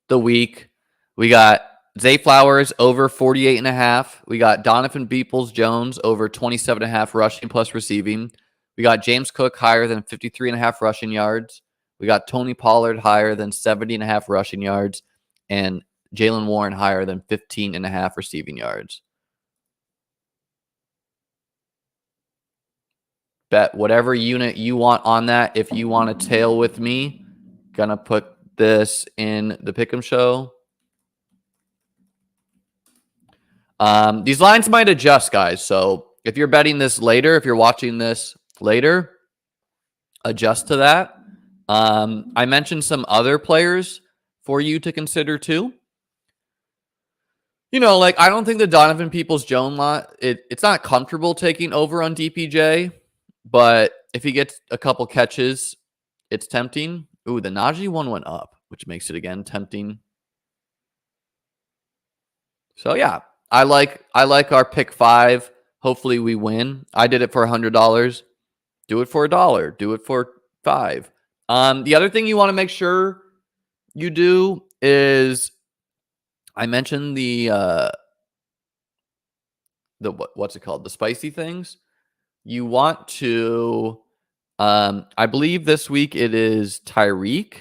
the week. We got Zay Flowers over 48.5. We got Donovan Peoples-Jones over 27.5 rushing plus receiving. We got James Cook higher than 53.5 rushing yards. We got Tony Pollard higher than 70.5 rushing yards. And Jaylen Warren higher than 15.5 receiving yards. Bet whatever unit you want on that. If you want to tail with me, gonna put this in the Pick'em show. These lines might adjust, guys. So if you're betting this later, if you're watching this later, adjust to that. I mentioned some other players for you to consider too. You know, like I don't think the Donovan Peoples-Jones lot, it's not comfortable taking over on DPJ, but if he gets a couple catches, it's tempting. Ooh, the Najee one went up, which makes it again tempting. So yeah, I like our pick 5. Hopefully we win. I did it for $100. Do it for $1. Do it for 5. The other thing you want to make sure you do is I mentioned the what's it called? The spicy things. You want to I believe this week it is Tyreek.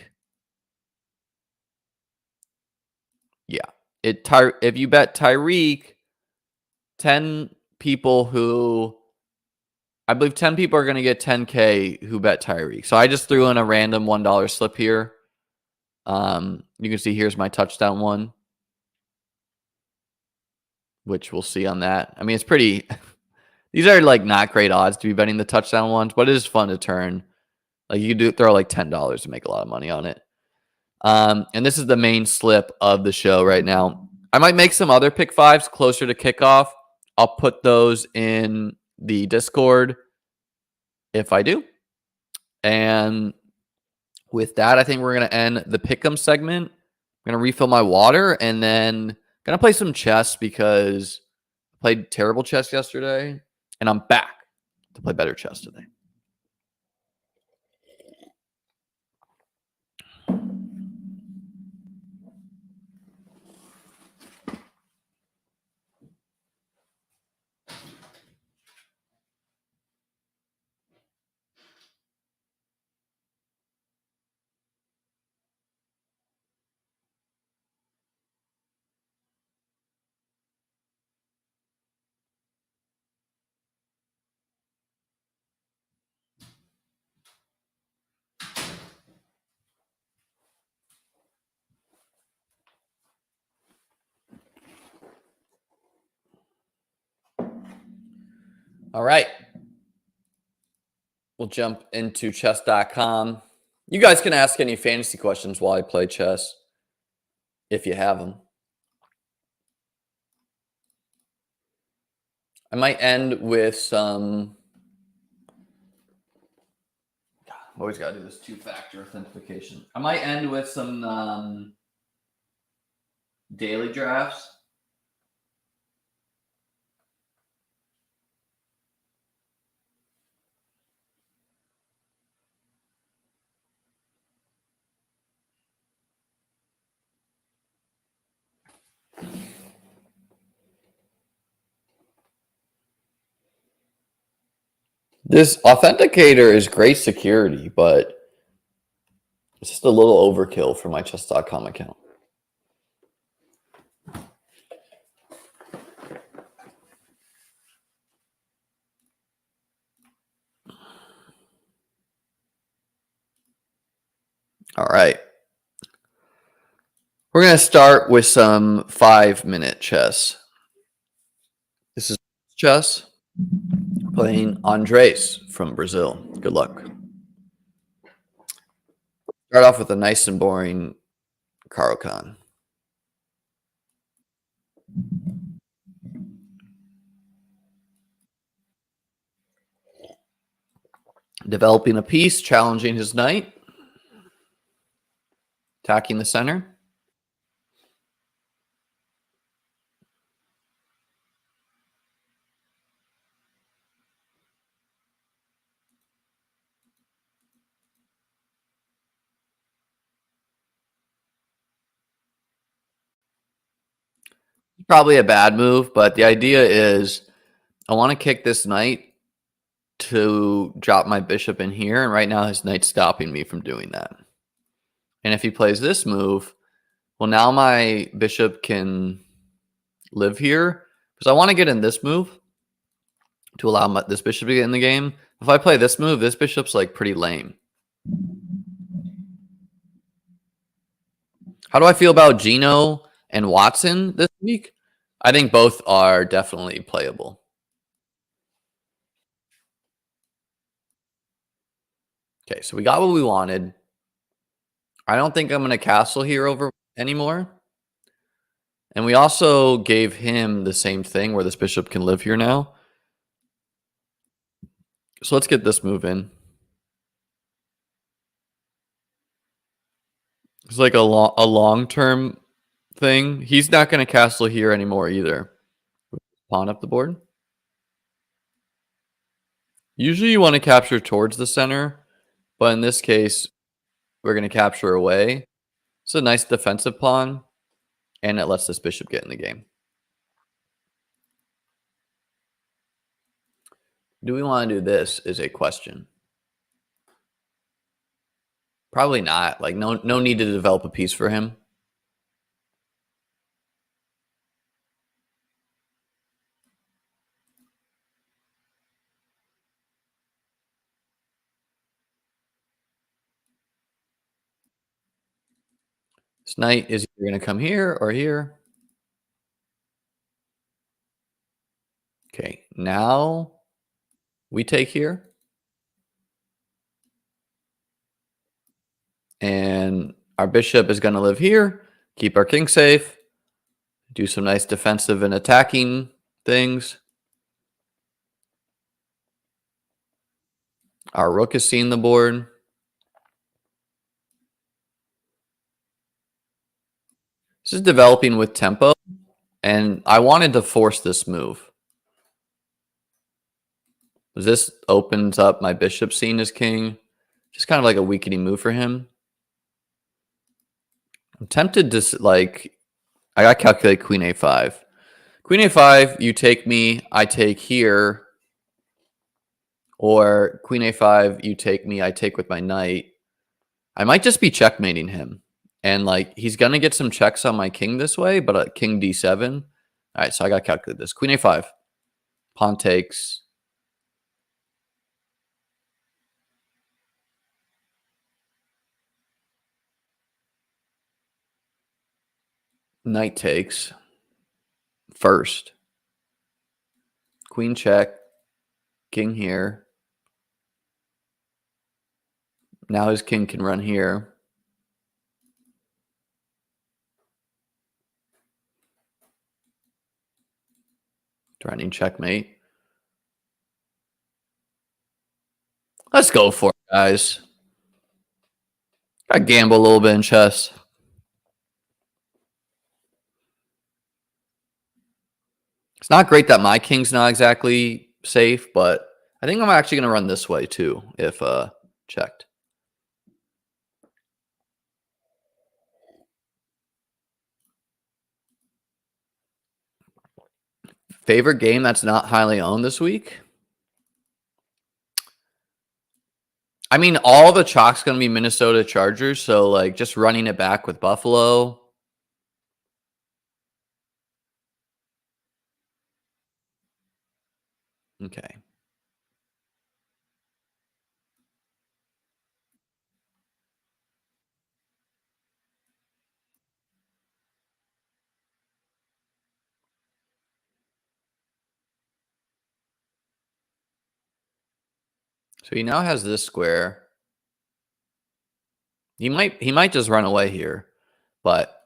Yeah. If you bet Tyreek, 10 people who I believe 10 people are going to get 10K who bet Tyreek. So I just threw in a random $1 slip here. You can see here's my touchdown one, which we'll see on that. I mean, it's pretty. These are like not great odds to be betting the touchdown ones, but it is fun to turn. Like you do throw like $10 to make a lot of money on it. And this is the main slip of the show right now. I might make some other pick 5s closer to kickoff. I'll put those in the Discord if I do. And with that, I think we're going to end the pick'em segment. I'm going to refill my water and then going to play some chess because I played terrible chess yesterday and I'm back to play better chess today. All right. We'll jump into chess.com. You guys can ask any fantasy questions while I play chess, if you have them. I might end with some. I always got to do this 2-factor authentication. I might end with some daily drafts. This authenticator is great security, but it's just a little overkill for my chess.com account. All right. We're going to start with some 5-minute chess. This is chess playing Andres from Brazil. Good luck. Start off with a nice and boring Caro-Kann. Developing a piece, challenging his knight. Attacking the center. Probably a bad move, but the idea is I want to kick this knight to drop my bishop in here, and right now his knight's stopping me from doing that. And if he plays this move, well, now my bishop can live here because I want to get in this move to allow this bishop to get in the game. If I play this move, this bishop's like pretty lame. How do I feel about Gino and Watson this week? I think both are definitely playable. Okay, so we got what we wanted. I don't think I'm gonna castle here over anymore. And we also gave him the same thing where this bishop can live here now. So let's get this move in. It's like a long-term thing. He's not gonna castle here anymore either. Pawn up the board. Usually you want to capture towards the center, but in this case, we're going to capture away. It's a nice defensive pawn, and it lets this bishop get in the game. Do we want to do this is a question. Probably not. Like no need to develop a piece for him. This knight is either going to come here or here. Okay, now we take here. And our bishop is going to live here, keep our king safe, do some nice defensive and attacking things. Our rook is seeing the board. This is developing with tempo, and I wanted to force this move. This opens up my bishop seeing his king. Just kind of like a weakening move for him. I'm tempted to, like, I got to calculate queen a5. Queen a5, you take me, I take here. Or queen a5, you take me, I take with my knight. I might just be checkmating him. And, like, he's going to get some checks on my king this way, but king d7. All right, so I got to calculate this. Queen a5. Pawn takes. Knight takes. First. Queen check. King here. Now his king can run here. Threatening checkmate. Let's go for it, guys. I gamble a little bit in chess. It's not great that my king's not exactly safe, but I think I'm actually going to run this way too if checked. Favorite game that's not highly owned this week? I mean, all the chalk's going to be Minnesota Chargers, so like just running it back with Buffalo. Okay. So he now has this square. He might just run away here, but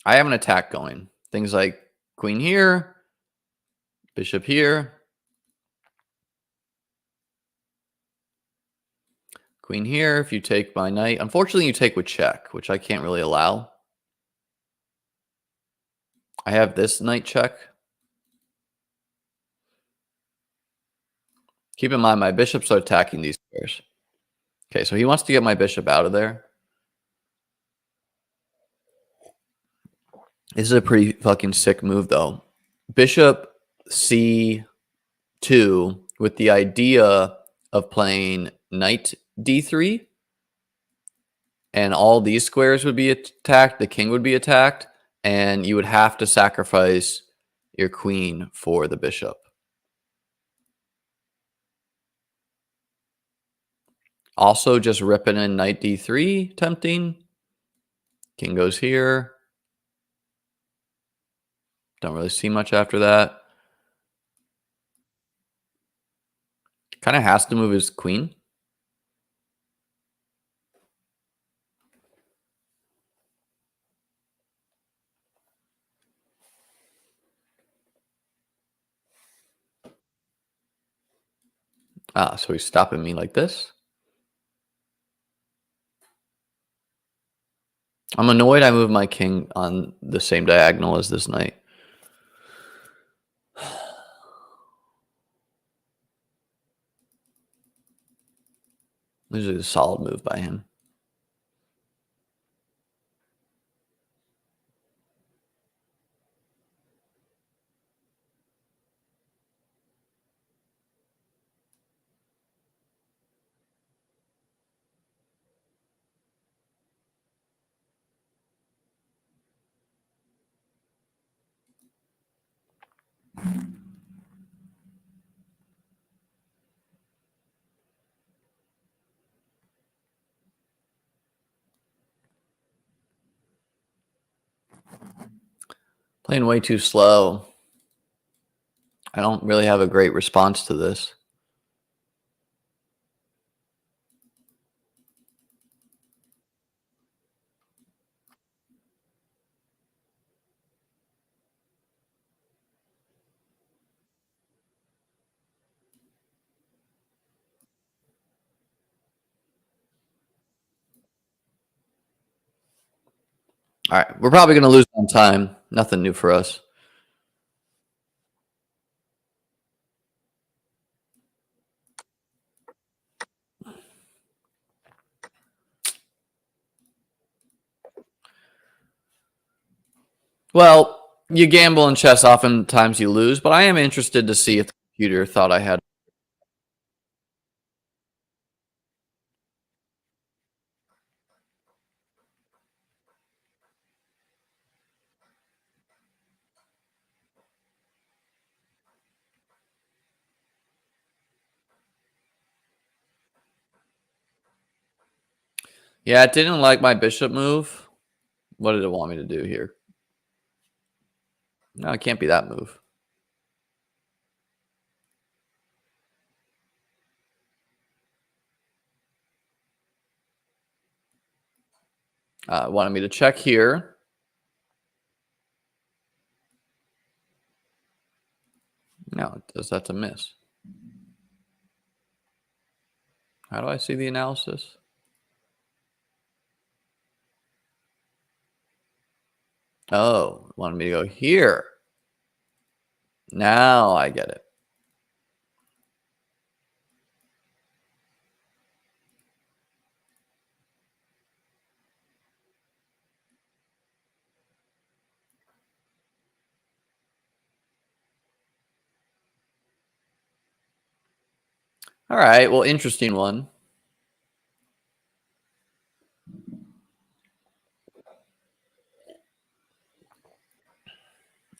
I have an attack going. Things like queen here, bishop here, queen here. If you take my knight, unfortunately you take with check, which I can't really allow. I have this knight check. Keep in mind my bishops are attacking these squares. Okay, so he wants to get my bishop out of there. This is a pretty fucking sick move, though. Bishop c2 with the idea of playing knight d3. And all these squares would be attacked. The king would be attacked. And you would have to sacrifice your queen for the bishop. Also just ripping in knight d3, tempting. King goes here. Don't really see much after that. Kind of has to move his queen. Ah, so he's stopping me like this. I'm annoyed I moved my king on the same diagonal as this knight. This is a solid move by him. Playing way too slow. I don't really have a great response to this. All right, we're probably going to lose on time. Nothing new for us. Well, you gamble in chess, oftentimes you lose, but I am interested to see if the computer thought I had. Yeah, it didn't like my bishop move. What did it want me to do here? No, it can't be that move. Wanted me to check here. No, it does that to miss. How do I see the analysis? Oh, wanted me to go here. Now I get it. All right, well, interesting one.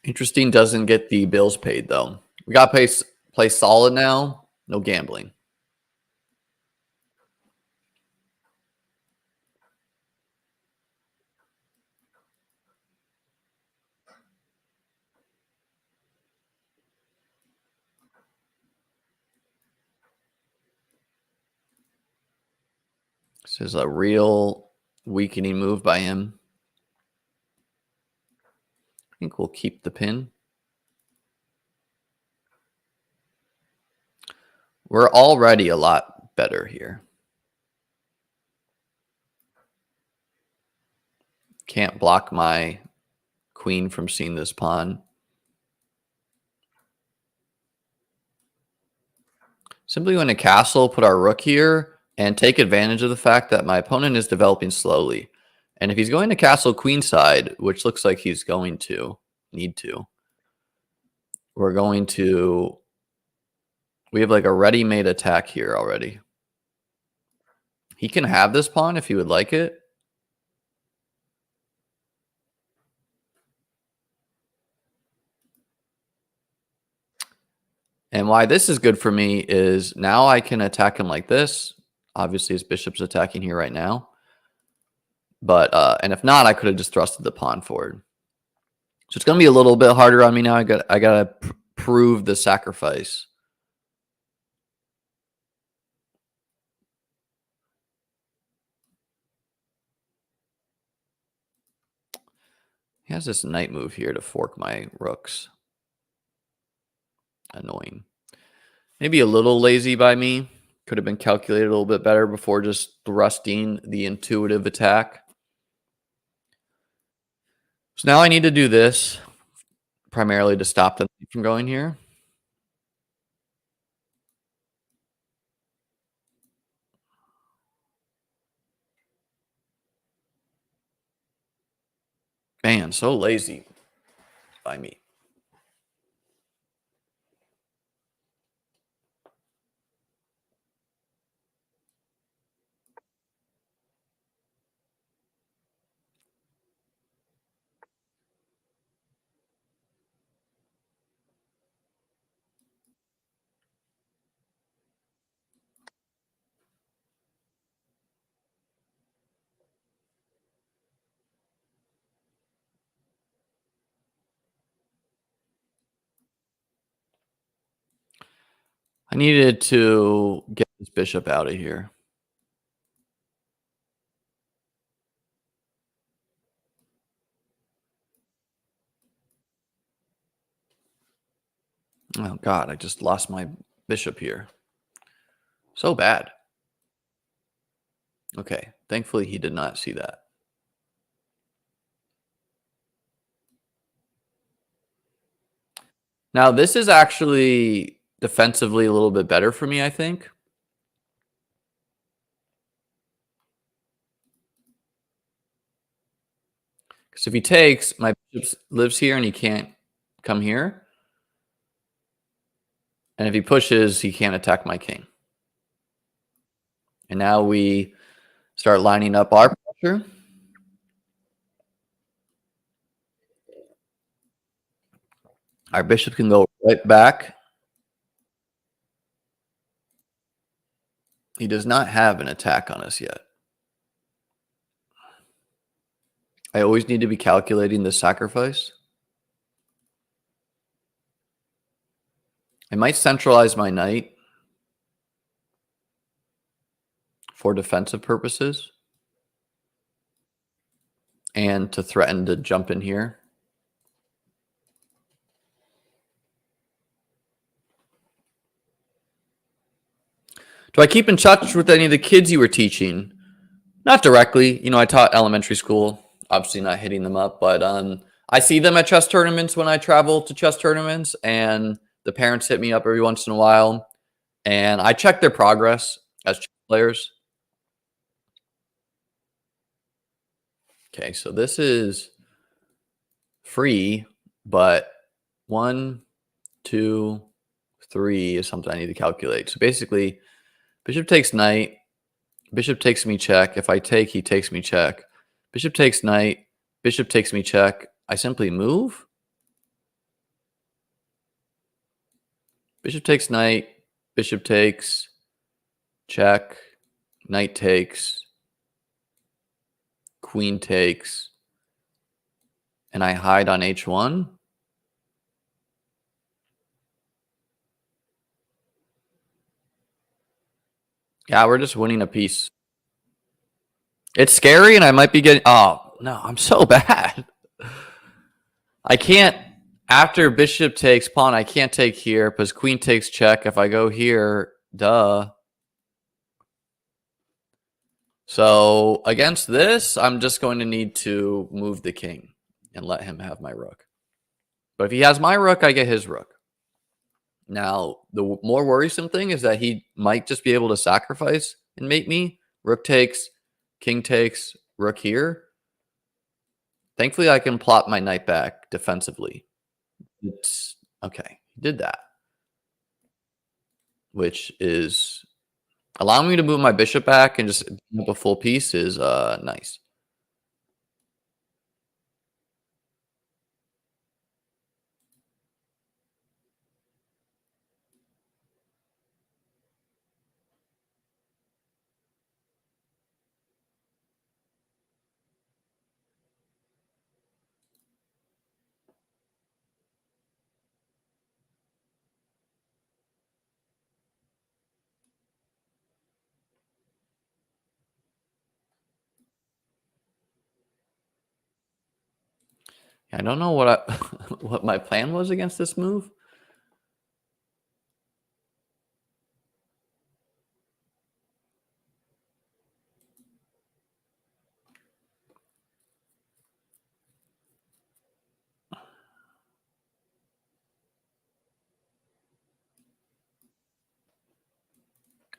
Interesting doesn't get the bills paid, though. We got to play solid now. No gambling. This is a real weakening move by him. I think we'll keep the pin. We're already a lot better here. Can't block my queen from seeing this pawn. Simply going to castle, put our rook here, and take advantage of the fact that my opponent is developing slowly. And if he's going to castle queenside, which looks like he's going to need to, we're going to... We have like a ready-made attack here already. He can have this pawn if he would like it. And why this is good for me is now I can attack him like this. Obviously, his bishop's attacking here right now. But, and if not, I could have just thrusted the pawn forward. So it's going to be a little bit harder on me now. I got to prove the sacrifice. He has this knight move here to fork my rooks. Annoying. Maybe a little lazy by me. Could have been calculated a little bit better before just thrusting the intuitive attack. So now I need to do this primarily to stop them from going here. Man, so lazy by me. I needed to get this bishop out of here. Oh god, I just lost my bishop here. So bad. Okay, thankfully he did not see that. Now this is actually defensively a little bit better for me, I think. Because if he takes, my bishop lives here and he can't come here. And if he pushes, he can't attack my king. And now we start lining up our pressure. Our bishop can go right back. He does not have an attack on us yet. I always need to be calculating the sacrifice. I might centralize my knight for defensive purposes and to threaten to jump in here. Do I keep in touch with any of the kids you were teaching? Not directly. You know, I taught elementary school, obviously not hitting them up, but I see them at chess tournaments when I travel to chess tournaments, and the parents hit me up every once in a while, and I check their progress as chess players. Okay, so this is free, but 1, 2, 3 is something I need to calculate. So basically, bishop takes knight, bishop takes me check. If I take, he takes me check. Bishop takes knight, bishop takes me check. I simply move. Bishop takes knight, bishop takes, check, knight takes, queen takes, and I hide on h1. Yeah, we're just winning a piece. It's scary, and I might be getting... Oh, no, I'm so bad. I can't... After bishop takes pawn, I can't take here because queen takes check. If I go here, duh. So against this, I'm just going to need to move the king and let him have my rook. But if he has my rook, I get his rook. Now, the more worrisome thing is that he might just be able to sacrifice and mate me. Rook takes, king takes, rook here. Thankfully, I can plot my knight back defensively. It's okay. He did that, which is allowing me to move my bishop back and just up a full piece is nice. I don't know what what my plan was against this move.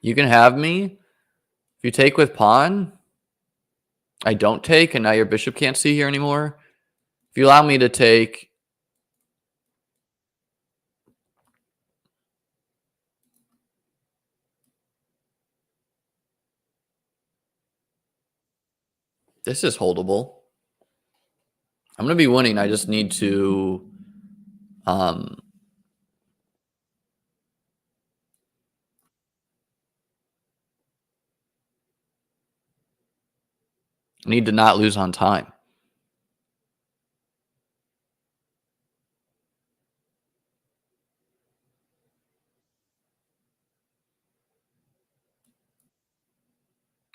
You can have me. If you take with pawn, I don't take, and now your bishop can't see here anymore. If you allow me to take, this is holdable. I'm going to be winning. I just need to um, need to not lose on time.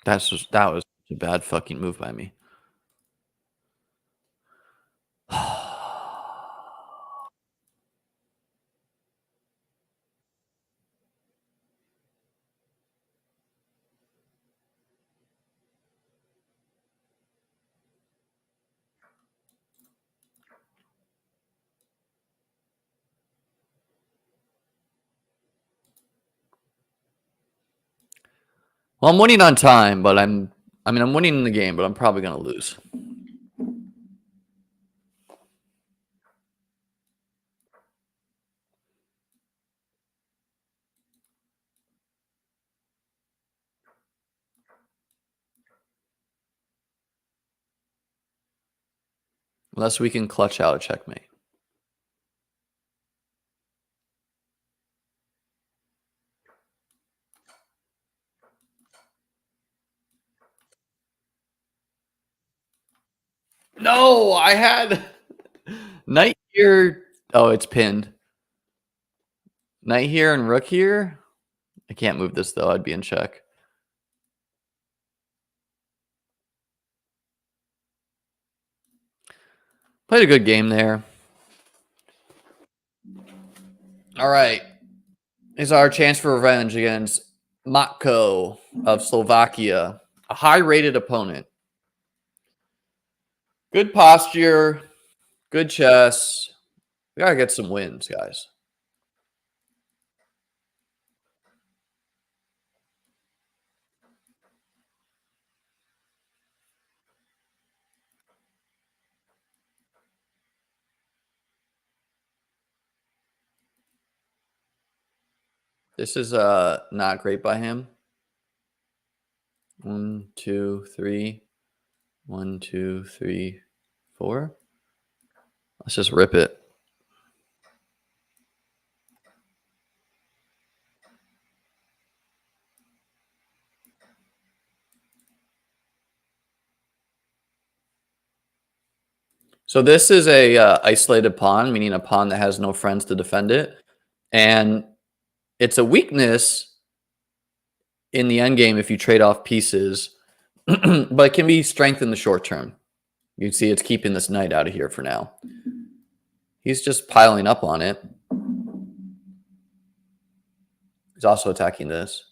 That was a bad fucking move by me. Well, I'm winning on time, but I'm winning in the game, but I'm probably going to lose. Unless we can clutch out a checkmate. No, I had knight here. Oh, it's pinned. Knight here and rook here. I can't move this, though. I'd be in check. Played a good game there. All right. Is our chance for revenge against Matko of Slovakia, a high-rated opponent. Good posture, good chess. We gotta get some wins, guys. This is not great by him. 1, 2, 3. 1, 2, 3, 4. Let's just rip it. So this is a isolated pawn, meaning a pawn that has no friends to defend it. And it's a weakness in the endgame if you trade off pieces, but it can be strength in the short term. You can see it's keeping this knight out of here for now. He's just piling up on it. He's also attacking this.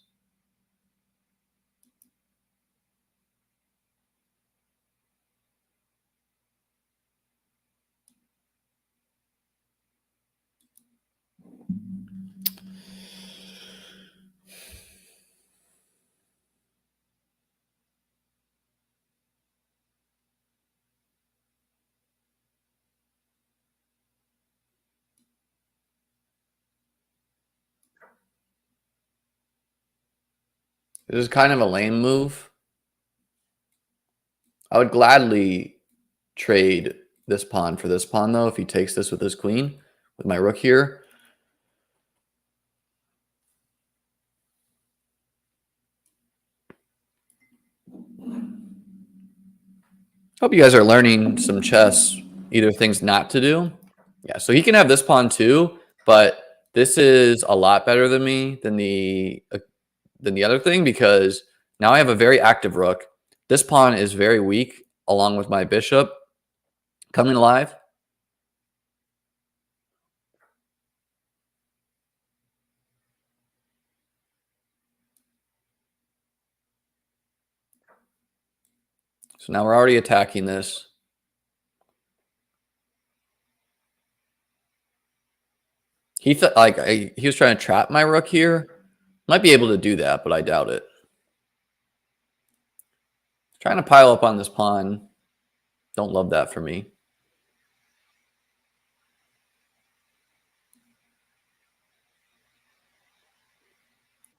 This is kind of a lame move. I would gladly trade this pawn for this pawn, though, if he takes this with his queen, with my rook here. Hope you guys are learning some chess, either things not to do. Yeah, so he can have this pawn too, but this is a lot better than me than the other thing, because now I have a very active rook. This pawn is very weak along with my bishop coming alive. So now we're already attacking this. He thought he was trying to trap my rook here, Might be able to do that, but I doubt it. Trying to pile up on this pawn. Don't love that for me.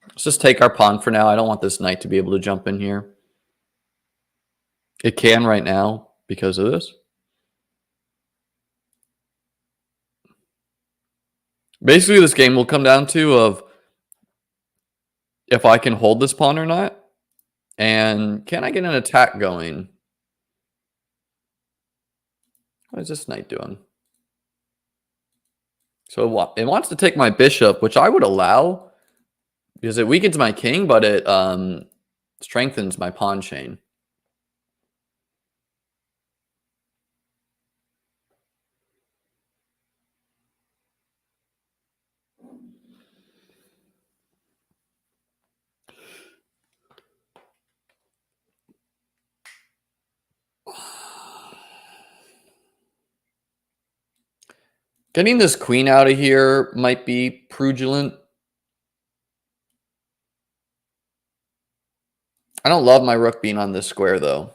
Let's just take our pawn for now. I don't want this knight to be able to jump in here. It can right now because of this. Basically, this game will come down to of if I can hold this pawn or not. And can I get an attack going? What is this knight doing? So it wants to take my bishop, which I would allow because it weakens my king, but it strengthens my pawn chain. Getting this queen out of here might be prudent. I don't love my rook being on this square, though.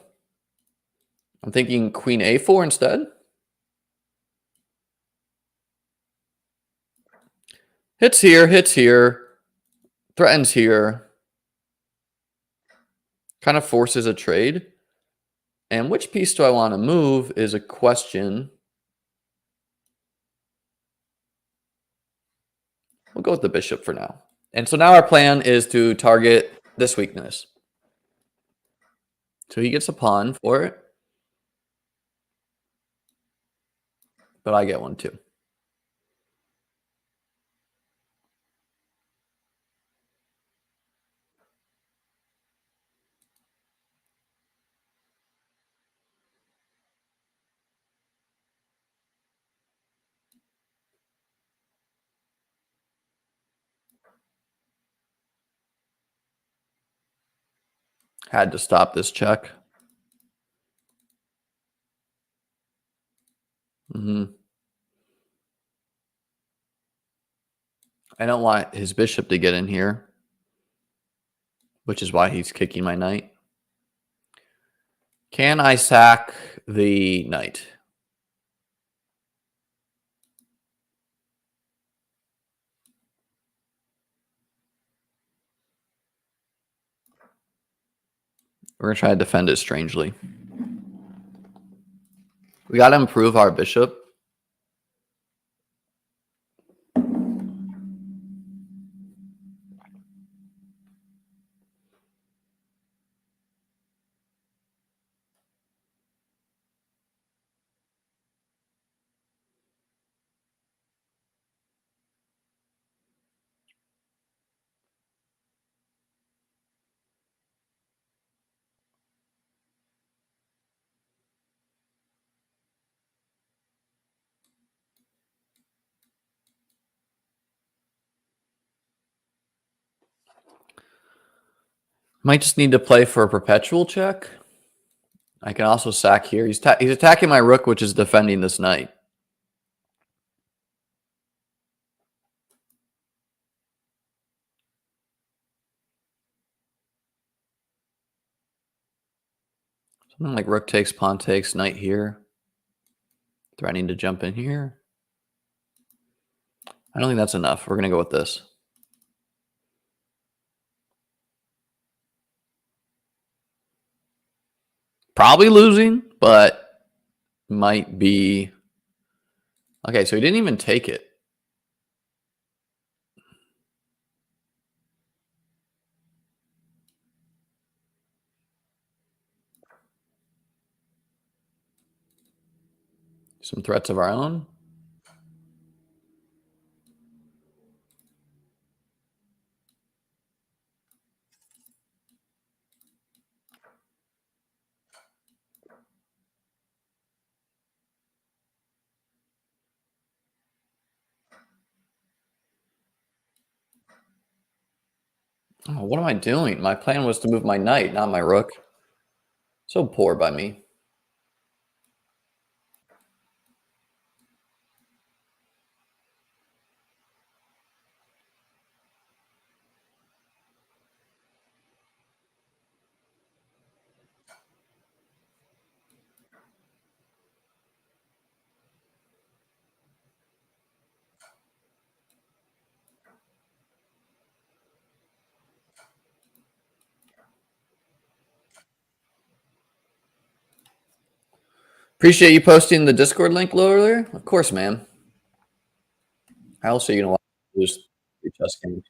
I'm thinking queen a4 instead. Hits here, threatens here. Kind of forces a trade. And which piece do I want to move is a question. We'll go with the bishop for now. And so now our plan is to target this weakness. So he gets a pawn for it. But I get one too. Had to stop this check. I don't want his bishop to get in here, which is why he's kicking my knight. Can I sack the knight? We're going to try to defend it strangely. We got to improve our bishop. Might just need to play for a perpetual check. I can also sack here. He's attacking my rook, which is defending this knight. Something like rook takes, pawn takes, knight here. Threatening to jump in here. I don't think that's enough. We're going to go with this. Probably losing, but might be. Okay, so he didn't even take it. Some threats of our own. Oh, what am I doing? My plan was to move my knight, not my rook. So poor by me. Appreciate you posting the Discord link earlier. Of course, man. How else are you gonna watch lose your chess games?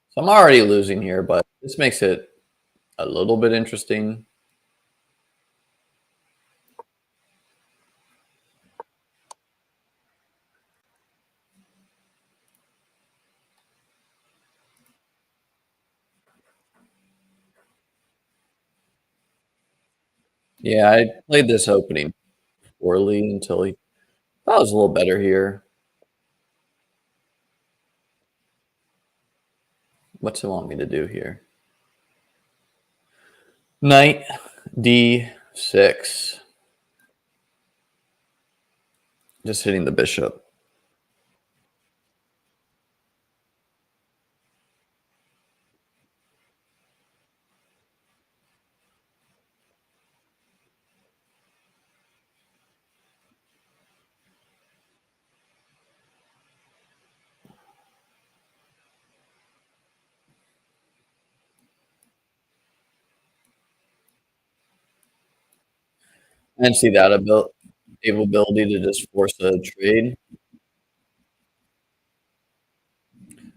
So I'm already losing here, but this makes it a little bit interesting. Yeah, I played this opening poorly until he thought it was a little better here. What's he want me to do here? Knight D6. Just hitting the bishop. And see that ability to just force a trade.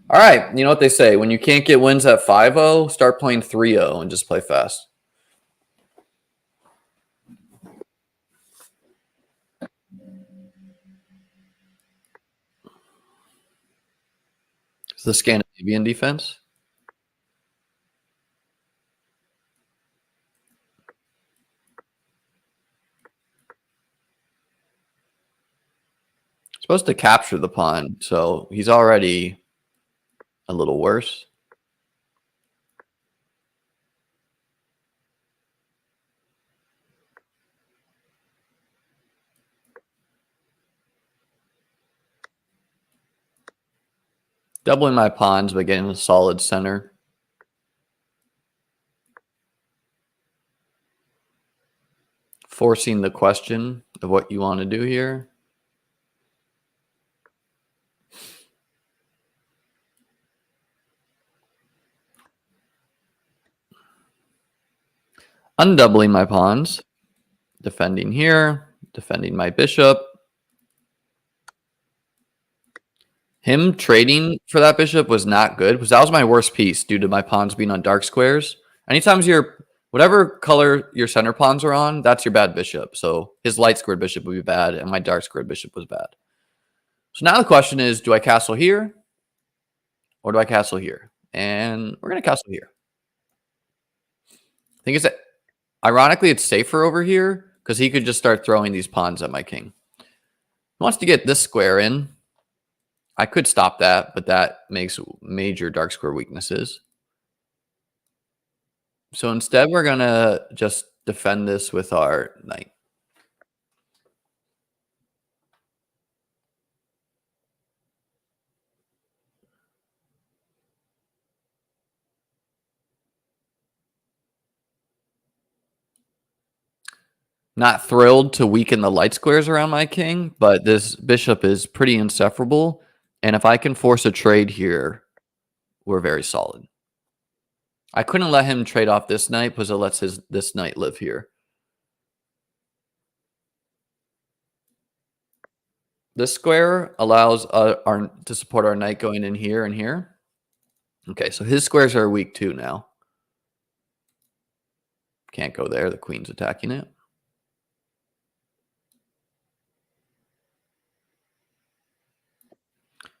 All right, you know what they say. When you can't get wins at 5-0, start playing 3-0 and just play fast. It's the Scandinavian defense. Supposed to capture the pawn, so he's already a little worse. Doubling my pawns, but getting a solid center. Forcing the question of what you want to do here. Undoubling my pawns. Defending here. Defending my bishop. Him trading for that bishop was not good because that was my worst piece due to my pawns being on dark squares. Anytime whatever color your center pawns are on, that's your bad bishop. So his light squared bishop would be bad, and my dark squared bishop was bad. So now the question is, do I castle here or do I castle here? And we're going to castle here. I think it's ironically, it's safer over here because he could just start throwing these pawns at my king. He wants to get this square in. I could stop that, but that makes major dark square weaknesses. So instead, we're going to just defend this with our knight. Not thrilled to weaken the light squares around my king, but this bishop is pretty insufferable. And if I can force a trade here, we're very solid. I couldn't let him trade off this knight because it lets this knight live here. This square allows to support our knight going in here and here. Okay, so his squares are weak too now. Can't go there. The queen's attacking it.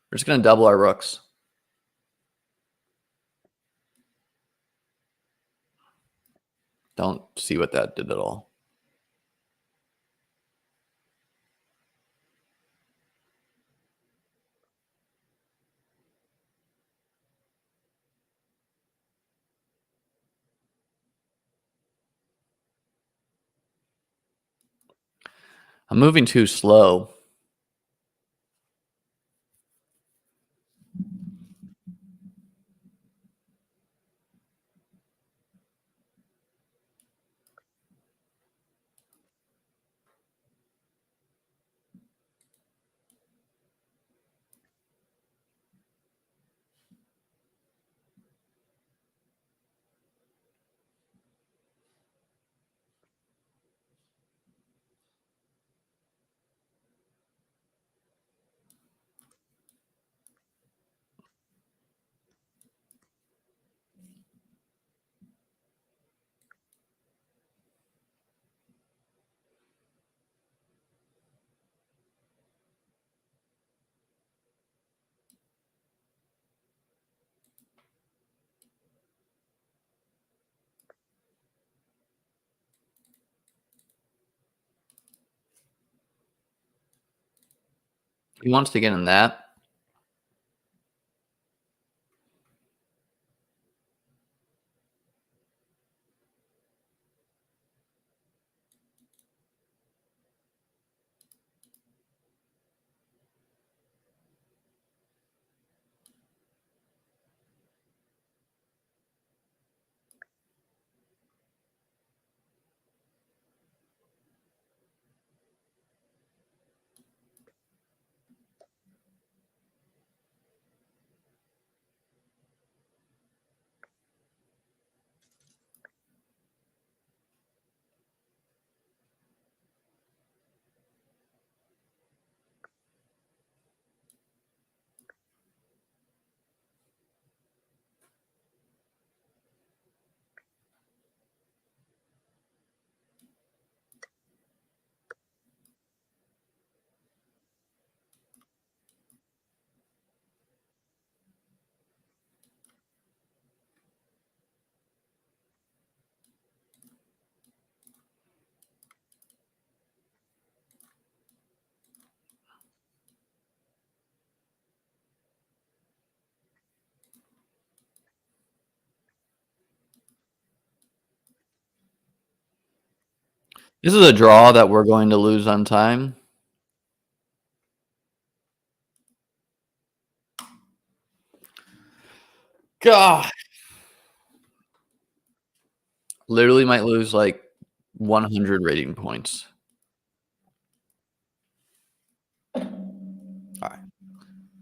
We're just going to double our rooks. Don't see what that did at all. I'm moving too slow. He wants to get in that. This is a draw that we're going to lose on time. God. Literally might lose like 100 rating points. All right.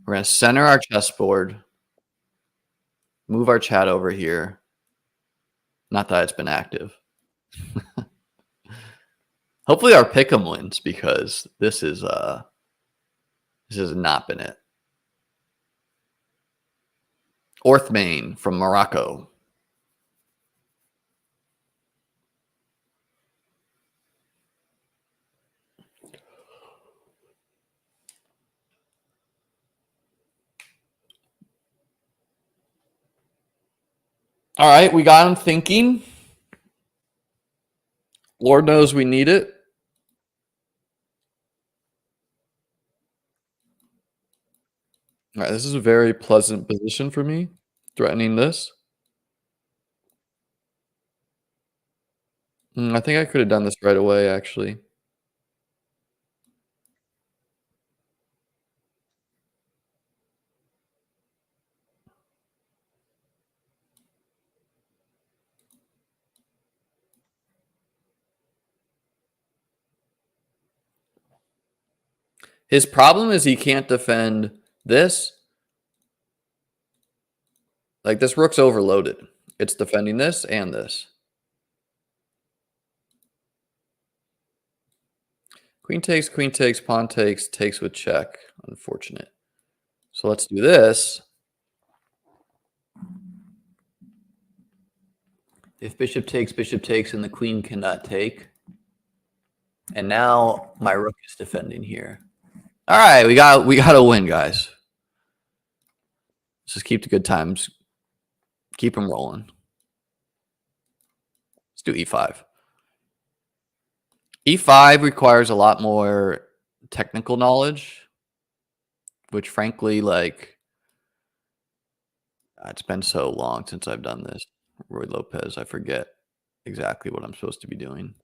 We're going to center our chessboard, move our chat over here. Not that it's been active. Hopefully our pick'em wins because this has not been it. Orthmain from Morocco. All right, we got him thinking. Lord knows we need it. All right, this is a very pleasant position for me, threatening this. I think I could have done this right away, actually. His problem is he can't defend this. Like, this rook's overloaded. It's defending this and this. Queen takes, pawn takes with check. Unfortunate. So let's do this. If bishop takes, and the queen cannot take. And now my rook is defending here. All right, we got to win, guys. Let's just keep the good times. Keep them rolling. Let's do e5. E5 requires a lot more technical knowledge, which frankly, like, it's been so long since I've done this. Roy Lopez, I forget exactly what I'm supposed to be doing.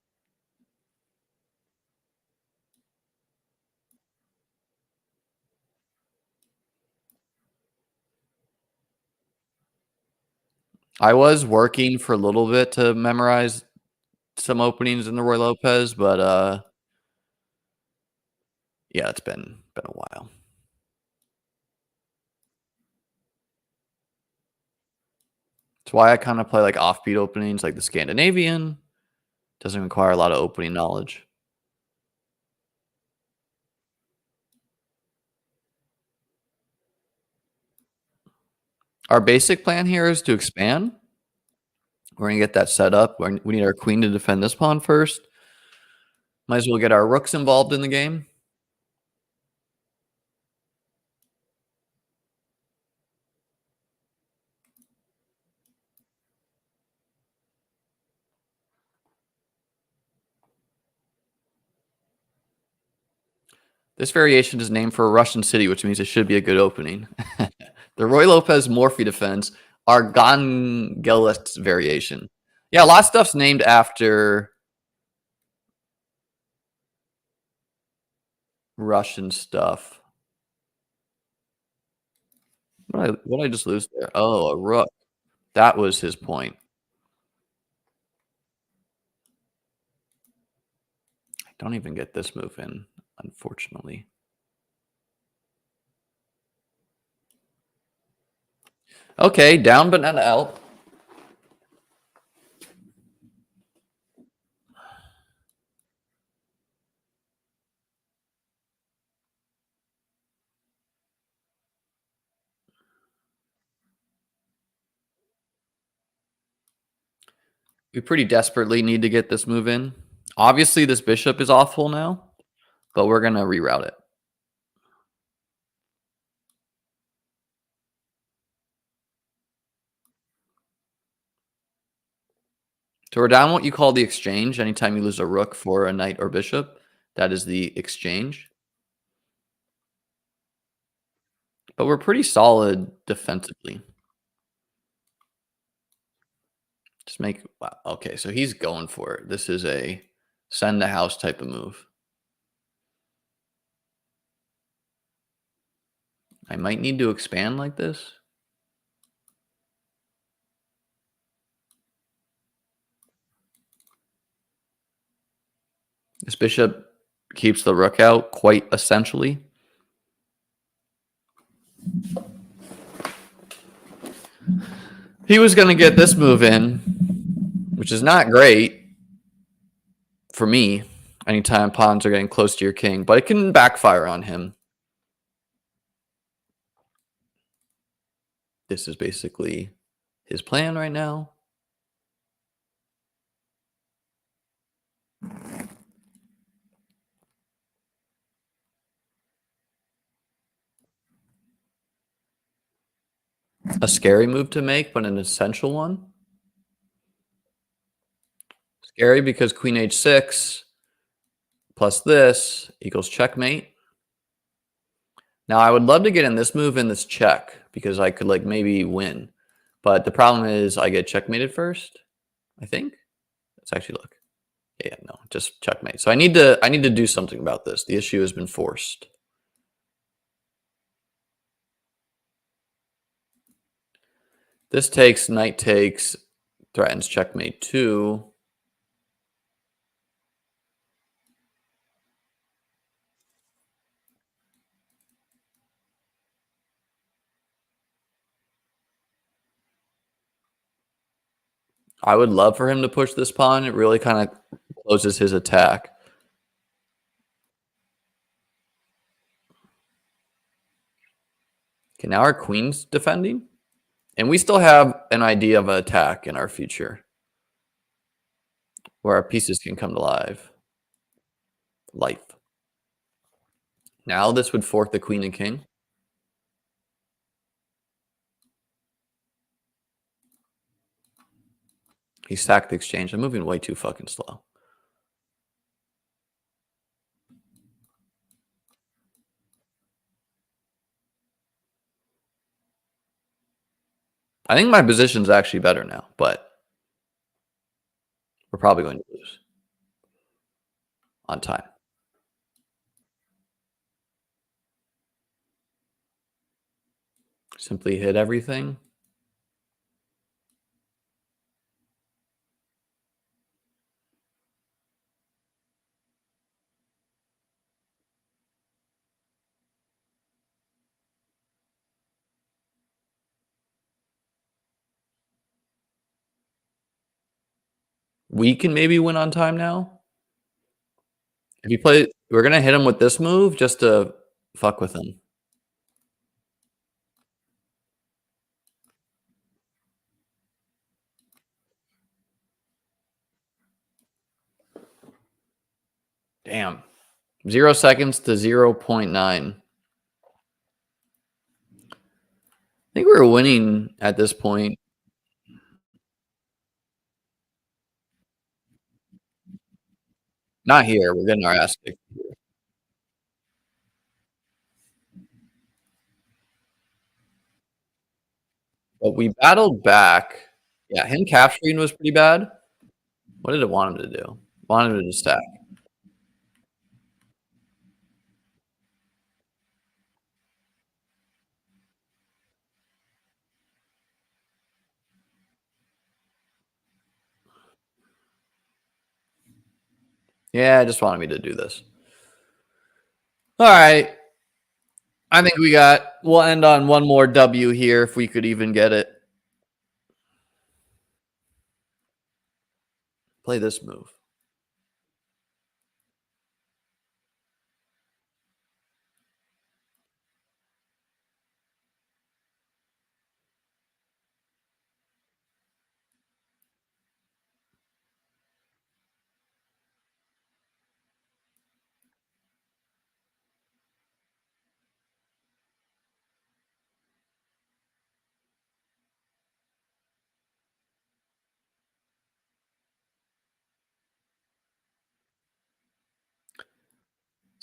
I was working for a little bit to memorize some openings in the Roy Lopez, but yeah, it's been a while. That's why I kind of play like offbeat openings, like the Scandinavian. Doesn't require a lot of opening knowledge. Our basic plan here is to expand. We're going to get that set up. We need our queen to defend this pawn first. Might as well get our rooks involved in the game. This variation is named for a Russian city, which means it should be a good opening. The Roy Lopez Morphy defense, Argangelis variation. Yeah, a lot of stuff's named after Russian stuff. What did I just lose there? Oh, a rook. That was his point. I don't even get this move in, unfortunately. Okay, down but not out. We pretty desperately need to get this move in. Obviously, this bishop is awful now, but we're going to reroute it. So we're down what you call the exchange. Anytime you lose a rook for a knight or bishop, that is the exchange. But we're pretty solid defensively. Just make wow. Okay, so he's going for it. This is a send the house type of move. I might need to expand like this. This bishop keeps the rook out quite essentially. He was going to get this move in, which is not great for me anytime pawns are getting close to your king, but it can backfire on him. This is basically his plan right now. A scary move to make, but an essential one. Scary because queen h6 plus this equals checkmate. Now, I would love to get in this move and this check because I could like maybe win. But the problem is I get checkmated first, I think. Let's actually look. Yeah, no, just checkmate. So I need to do something about this. The issue has been forced. This takes, knight takes, threatens checkmate 2. I would love for him to push this pawn. It really kind of closes his attack. Okay, now our queen's defending. And we still have an idea of an attack in our future where our pieces can come to life. Now this would fork the queen and king. He sacked the exchange. I'm moving way too fucking slow. I think my position's actually better now, but we're probably going to lose on time. Simply hit everything. We can maybe win on time now. If you play, we're going to hit him with this move just to fuck with him. Damn. 0 seconds to 0.9. I think we were winning at this point. Not here. We're getting our ass kicked. But we battled back. Yeah, him capturing was pretty bad. What did it want him to do? Wanted him to stack. Yeah, I just wanted me to do this. All right. I think we'll end on one more W here if we could even get it. Play this move.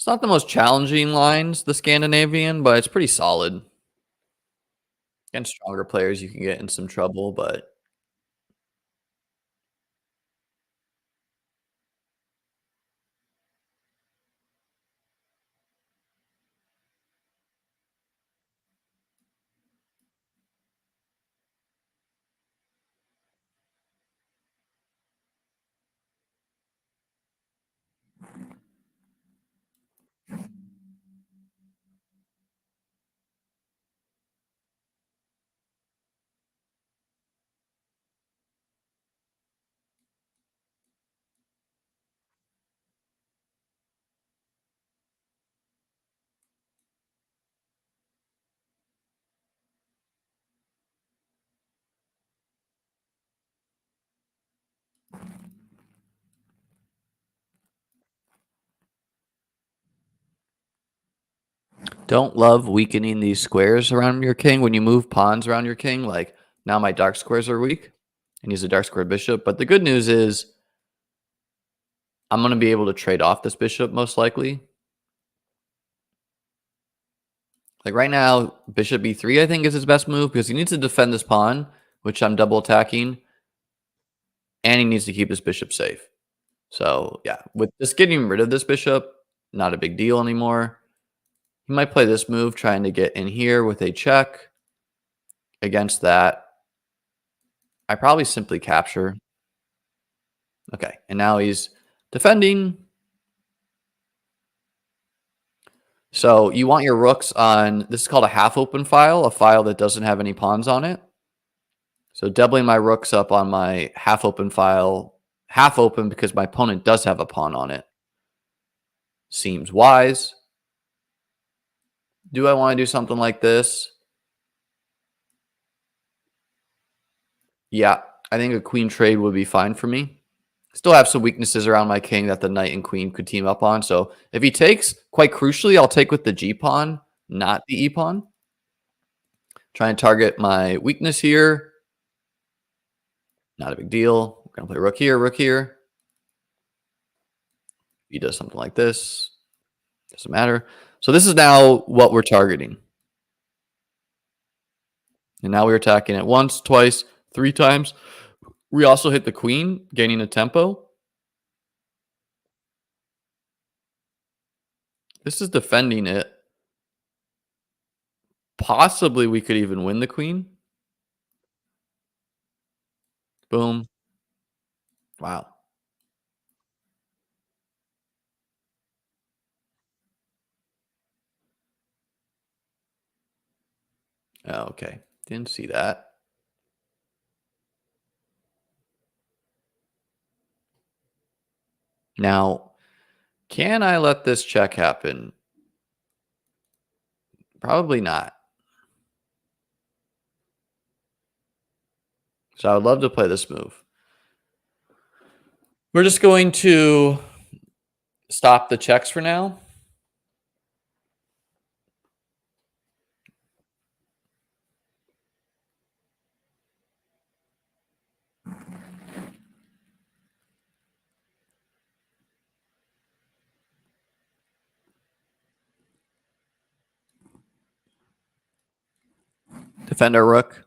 It's not the most challenging lines, the Scandinavian, but it's pretty solid. Against stronger players, you can get in some trouble, but don't love weakening these squares around your king. When you move pawns around your king, like now my dark squares are weak and he's a dark square bishop. But the good news is I'm going to be able to trade off this bishop most likely. Like right now, bishop b3 I think is his best move because he needs to defend this pawn, which I'm double attacking, and he needs to keep his bishop safe. So yeah, with just getting rid of this bishop, not a big deal anymore. He might play this move, trying to get in here with a check. Against that, I probably simply capture. Okay, and now he's defending. So you want your rooks on, this is called a half open file, a file that doesn't have any pawns on it. So doubling my rooks up on my half open file, half open because my opponent does have a pawn on it, seems wise. Do I want to do something like this? Yeah, I think a queen trade would be fine for me. Still have some weaknesses around my king that the knight and queen could team up on. So if he takes, quite crucially, I'll take with the g pawn, not the e pawn. Try and target my weakness here. Not a big deal. We're going to play rook here, rook here. He does something like this. Doesn't matter. So this is now what we're targeting. And now we're attacking it once, twice, three times. We also hit the queen, gaining a tempo. This is defending it. Possibly we could even win the queen. Boom. Wow. Oh, okay. Didn't see that. Now, can I let this check happen? Probably not. So I would love to play this move. We're just going to stop the checks for now. Defend our rook.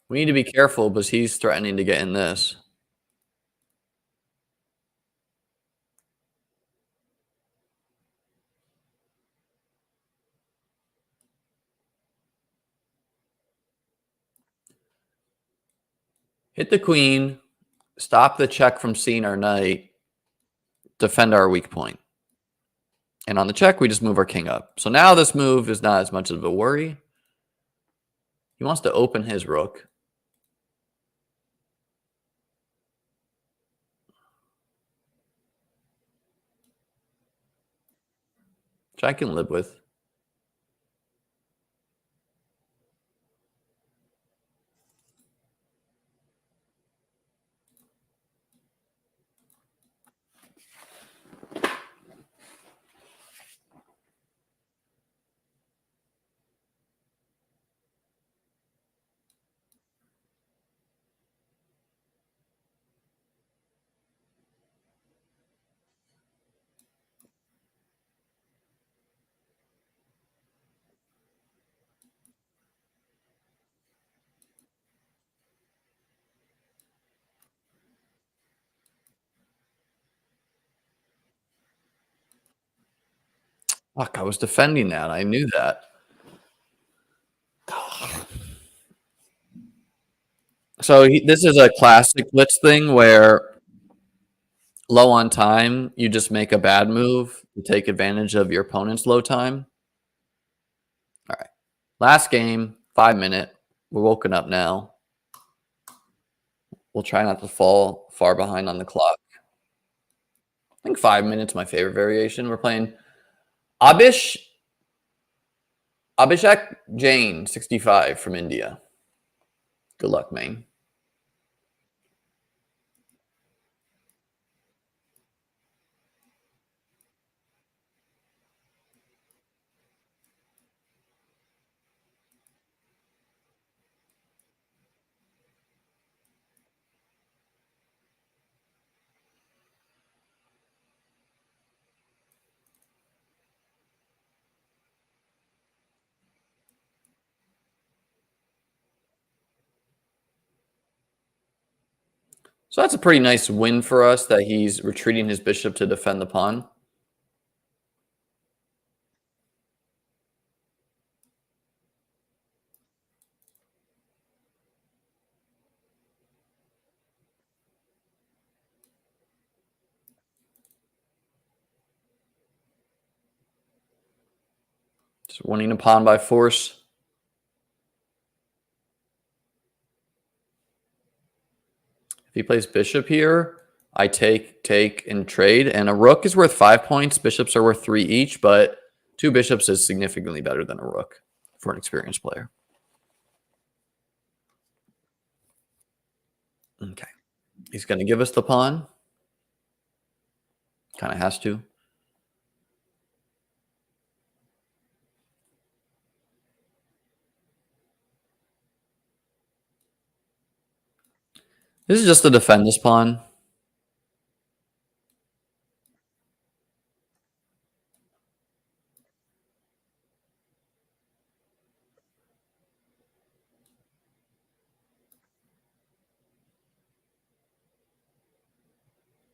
We need to be careful because he's threatening to get in this. Hit the queen, stop the check from seeing our knight, defend our weak point. And on the check, we just move our king up. So now this move is not as much of a worry. He wants to open his rook. Which I can live with. Fuck, I was defending that. I knew that. So this is a classic blitz thing where low on time, you just make a bad move to take advantage of your opponent's low time. All right. Last game, 5-minute. We're woken up now. We'll try not to fall far behind on the clock. I think 5 minutes my favorite variation. We're playing Abhishek Jain, 65 from India. Good luck, man. So that's a pretty nice win for us that he's retreating his bishop to defend the pawn. Just winning a pawn by force. If he plays bishop here, I take, and trade. And a rook is worth 5 points. Bishops are worth 3 each, but 2 bishops is significantly better than a rook for an experienced player. Okay. He's going to give us the pawn. Kind of has to. This is just to defend this pawn.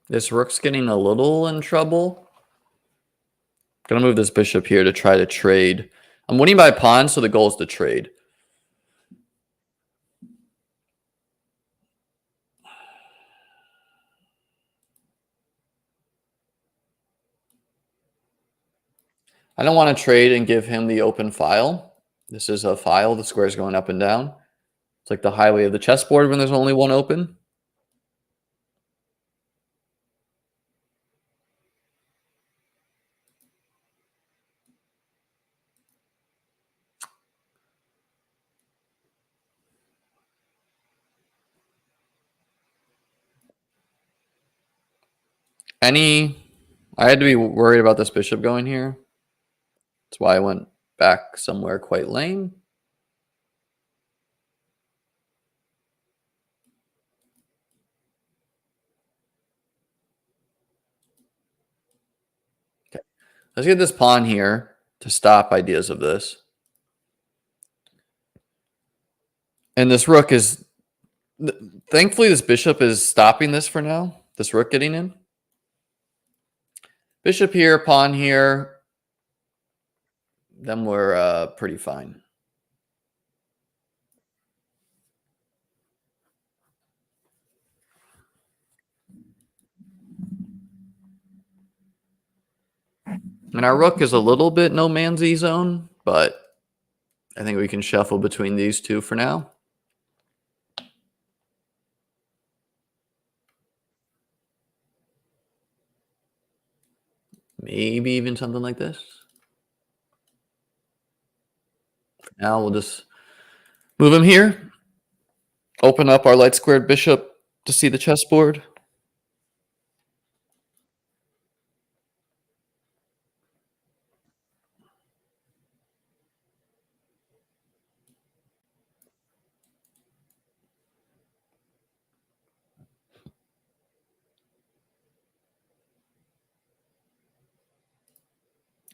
This rook's getting a little in trouble. Gonna move this bishop here to try to trade. I'm winning by a pawn, so the goal is to trade. I don't want to trade and give him the open file. This is a file. The square's going up and down. It's like the highway of the chessboard when there's only one open. I had to be worried about this bishop going here. That's why I went back somewhere quite lame. Okay. Let's get this pawn here to stop ideas of this. And this rook is Thankfully, this bishop is stopping this for now. This rook getting in. Bishop here, pawn here. Then we're pretty fine. And our rook is a little bit no man's zone, but I think we can shuffle between these two for now. Maybe even something like this. For now, we'll just move him here. Open up our light squared bishop to see the chessboard.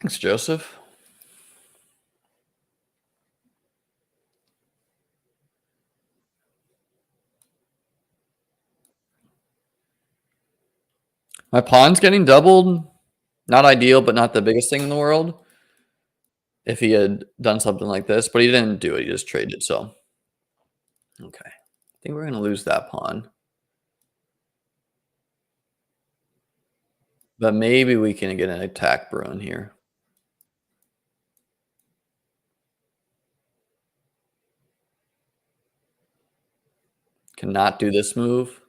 Thanks, Joseph. My pawn's getting doubled. Not ideal, but not the biggest thing in the world. If he had done something like this, but he didn't do it. He just traded, so. Okay. I think we're going to lose that pawn. But maybe we can get an attack brewing here. Cannot do this move.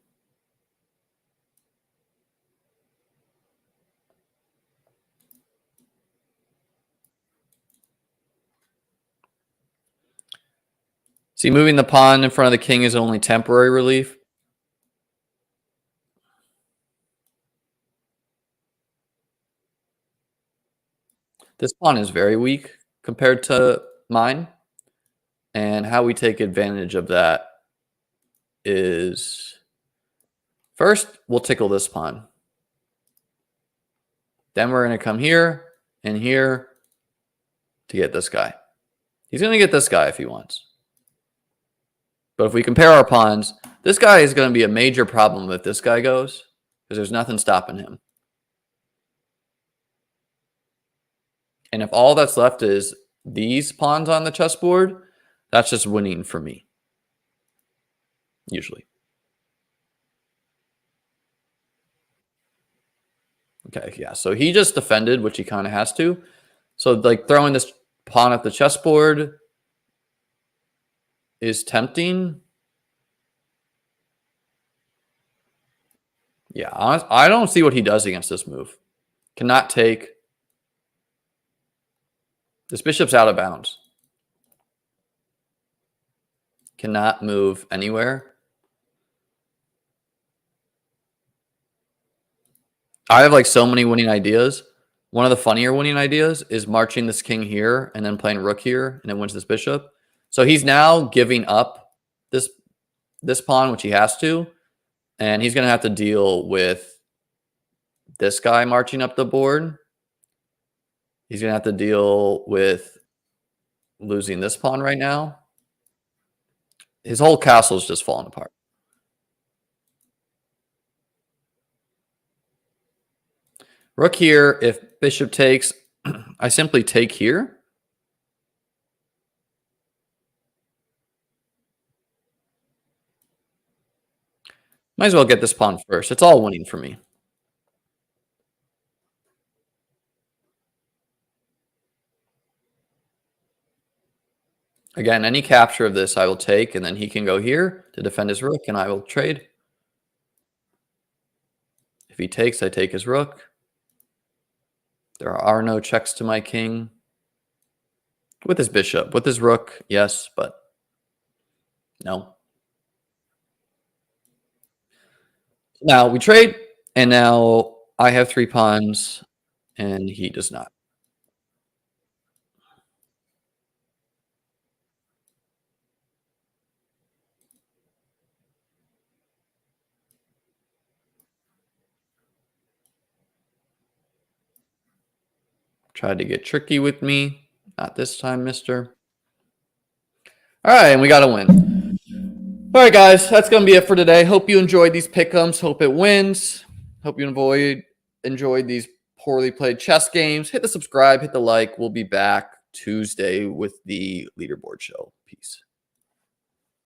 See, moving the pawn in front of the king is only temporary relief. This pawn is very weak compared to mine. And how we take advantage of that is first, we'll tickle this pawn. Then we're going to come here and here to get this guy. He's going to get this guy if he wants. But if we compare our pawns, this guy is going to be a major problem if this guy goes, because there's nothing stopping him. And if all that's left is these pawns on the chessboard, that's just winning for me, usually. Okay, yeah, so he just defended, which he kind of has to. So, like, throwing this pawn at the chessboard is tempting. Yeah, I don't see what he does against this move. Cannot take. This bishop's out of bounds. Cannot move anywhere. I have like so many winning ideas. One of the funnier winning ideas is marching this king here and then playing rook here, and it wins this bishop. So he's now giving up this pawn, which he has to, and he's going to have to deal with this guy marching up the board. He's going to have to deal with losing this pawn right now. His whole castle is just falling apart. Rook here, if bishop takes, I simply take here. Might as well get this pawn first. It's all winning for me. Again, any capture of this I will take, and then he can go here to defend his rook, and I will trade. If he takes, I take his rook. There are no checks to my king. With his bishop. With his rook, yes, but no. Now we trade, and now I have 3 pawns, and he does not. Tried to get tricky with me. Not this time, mister. All right, and we got to win. All right, guys, that's going to be it for today. Hope you enjoyed these pick'ems. Hope it wins. Hope you enjoyed these poorly played chess games. Hit the subscribe, hit the like. We'll be back Tuesday with the leaderboard show. Peace.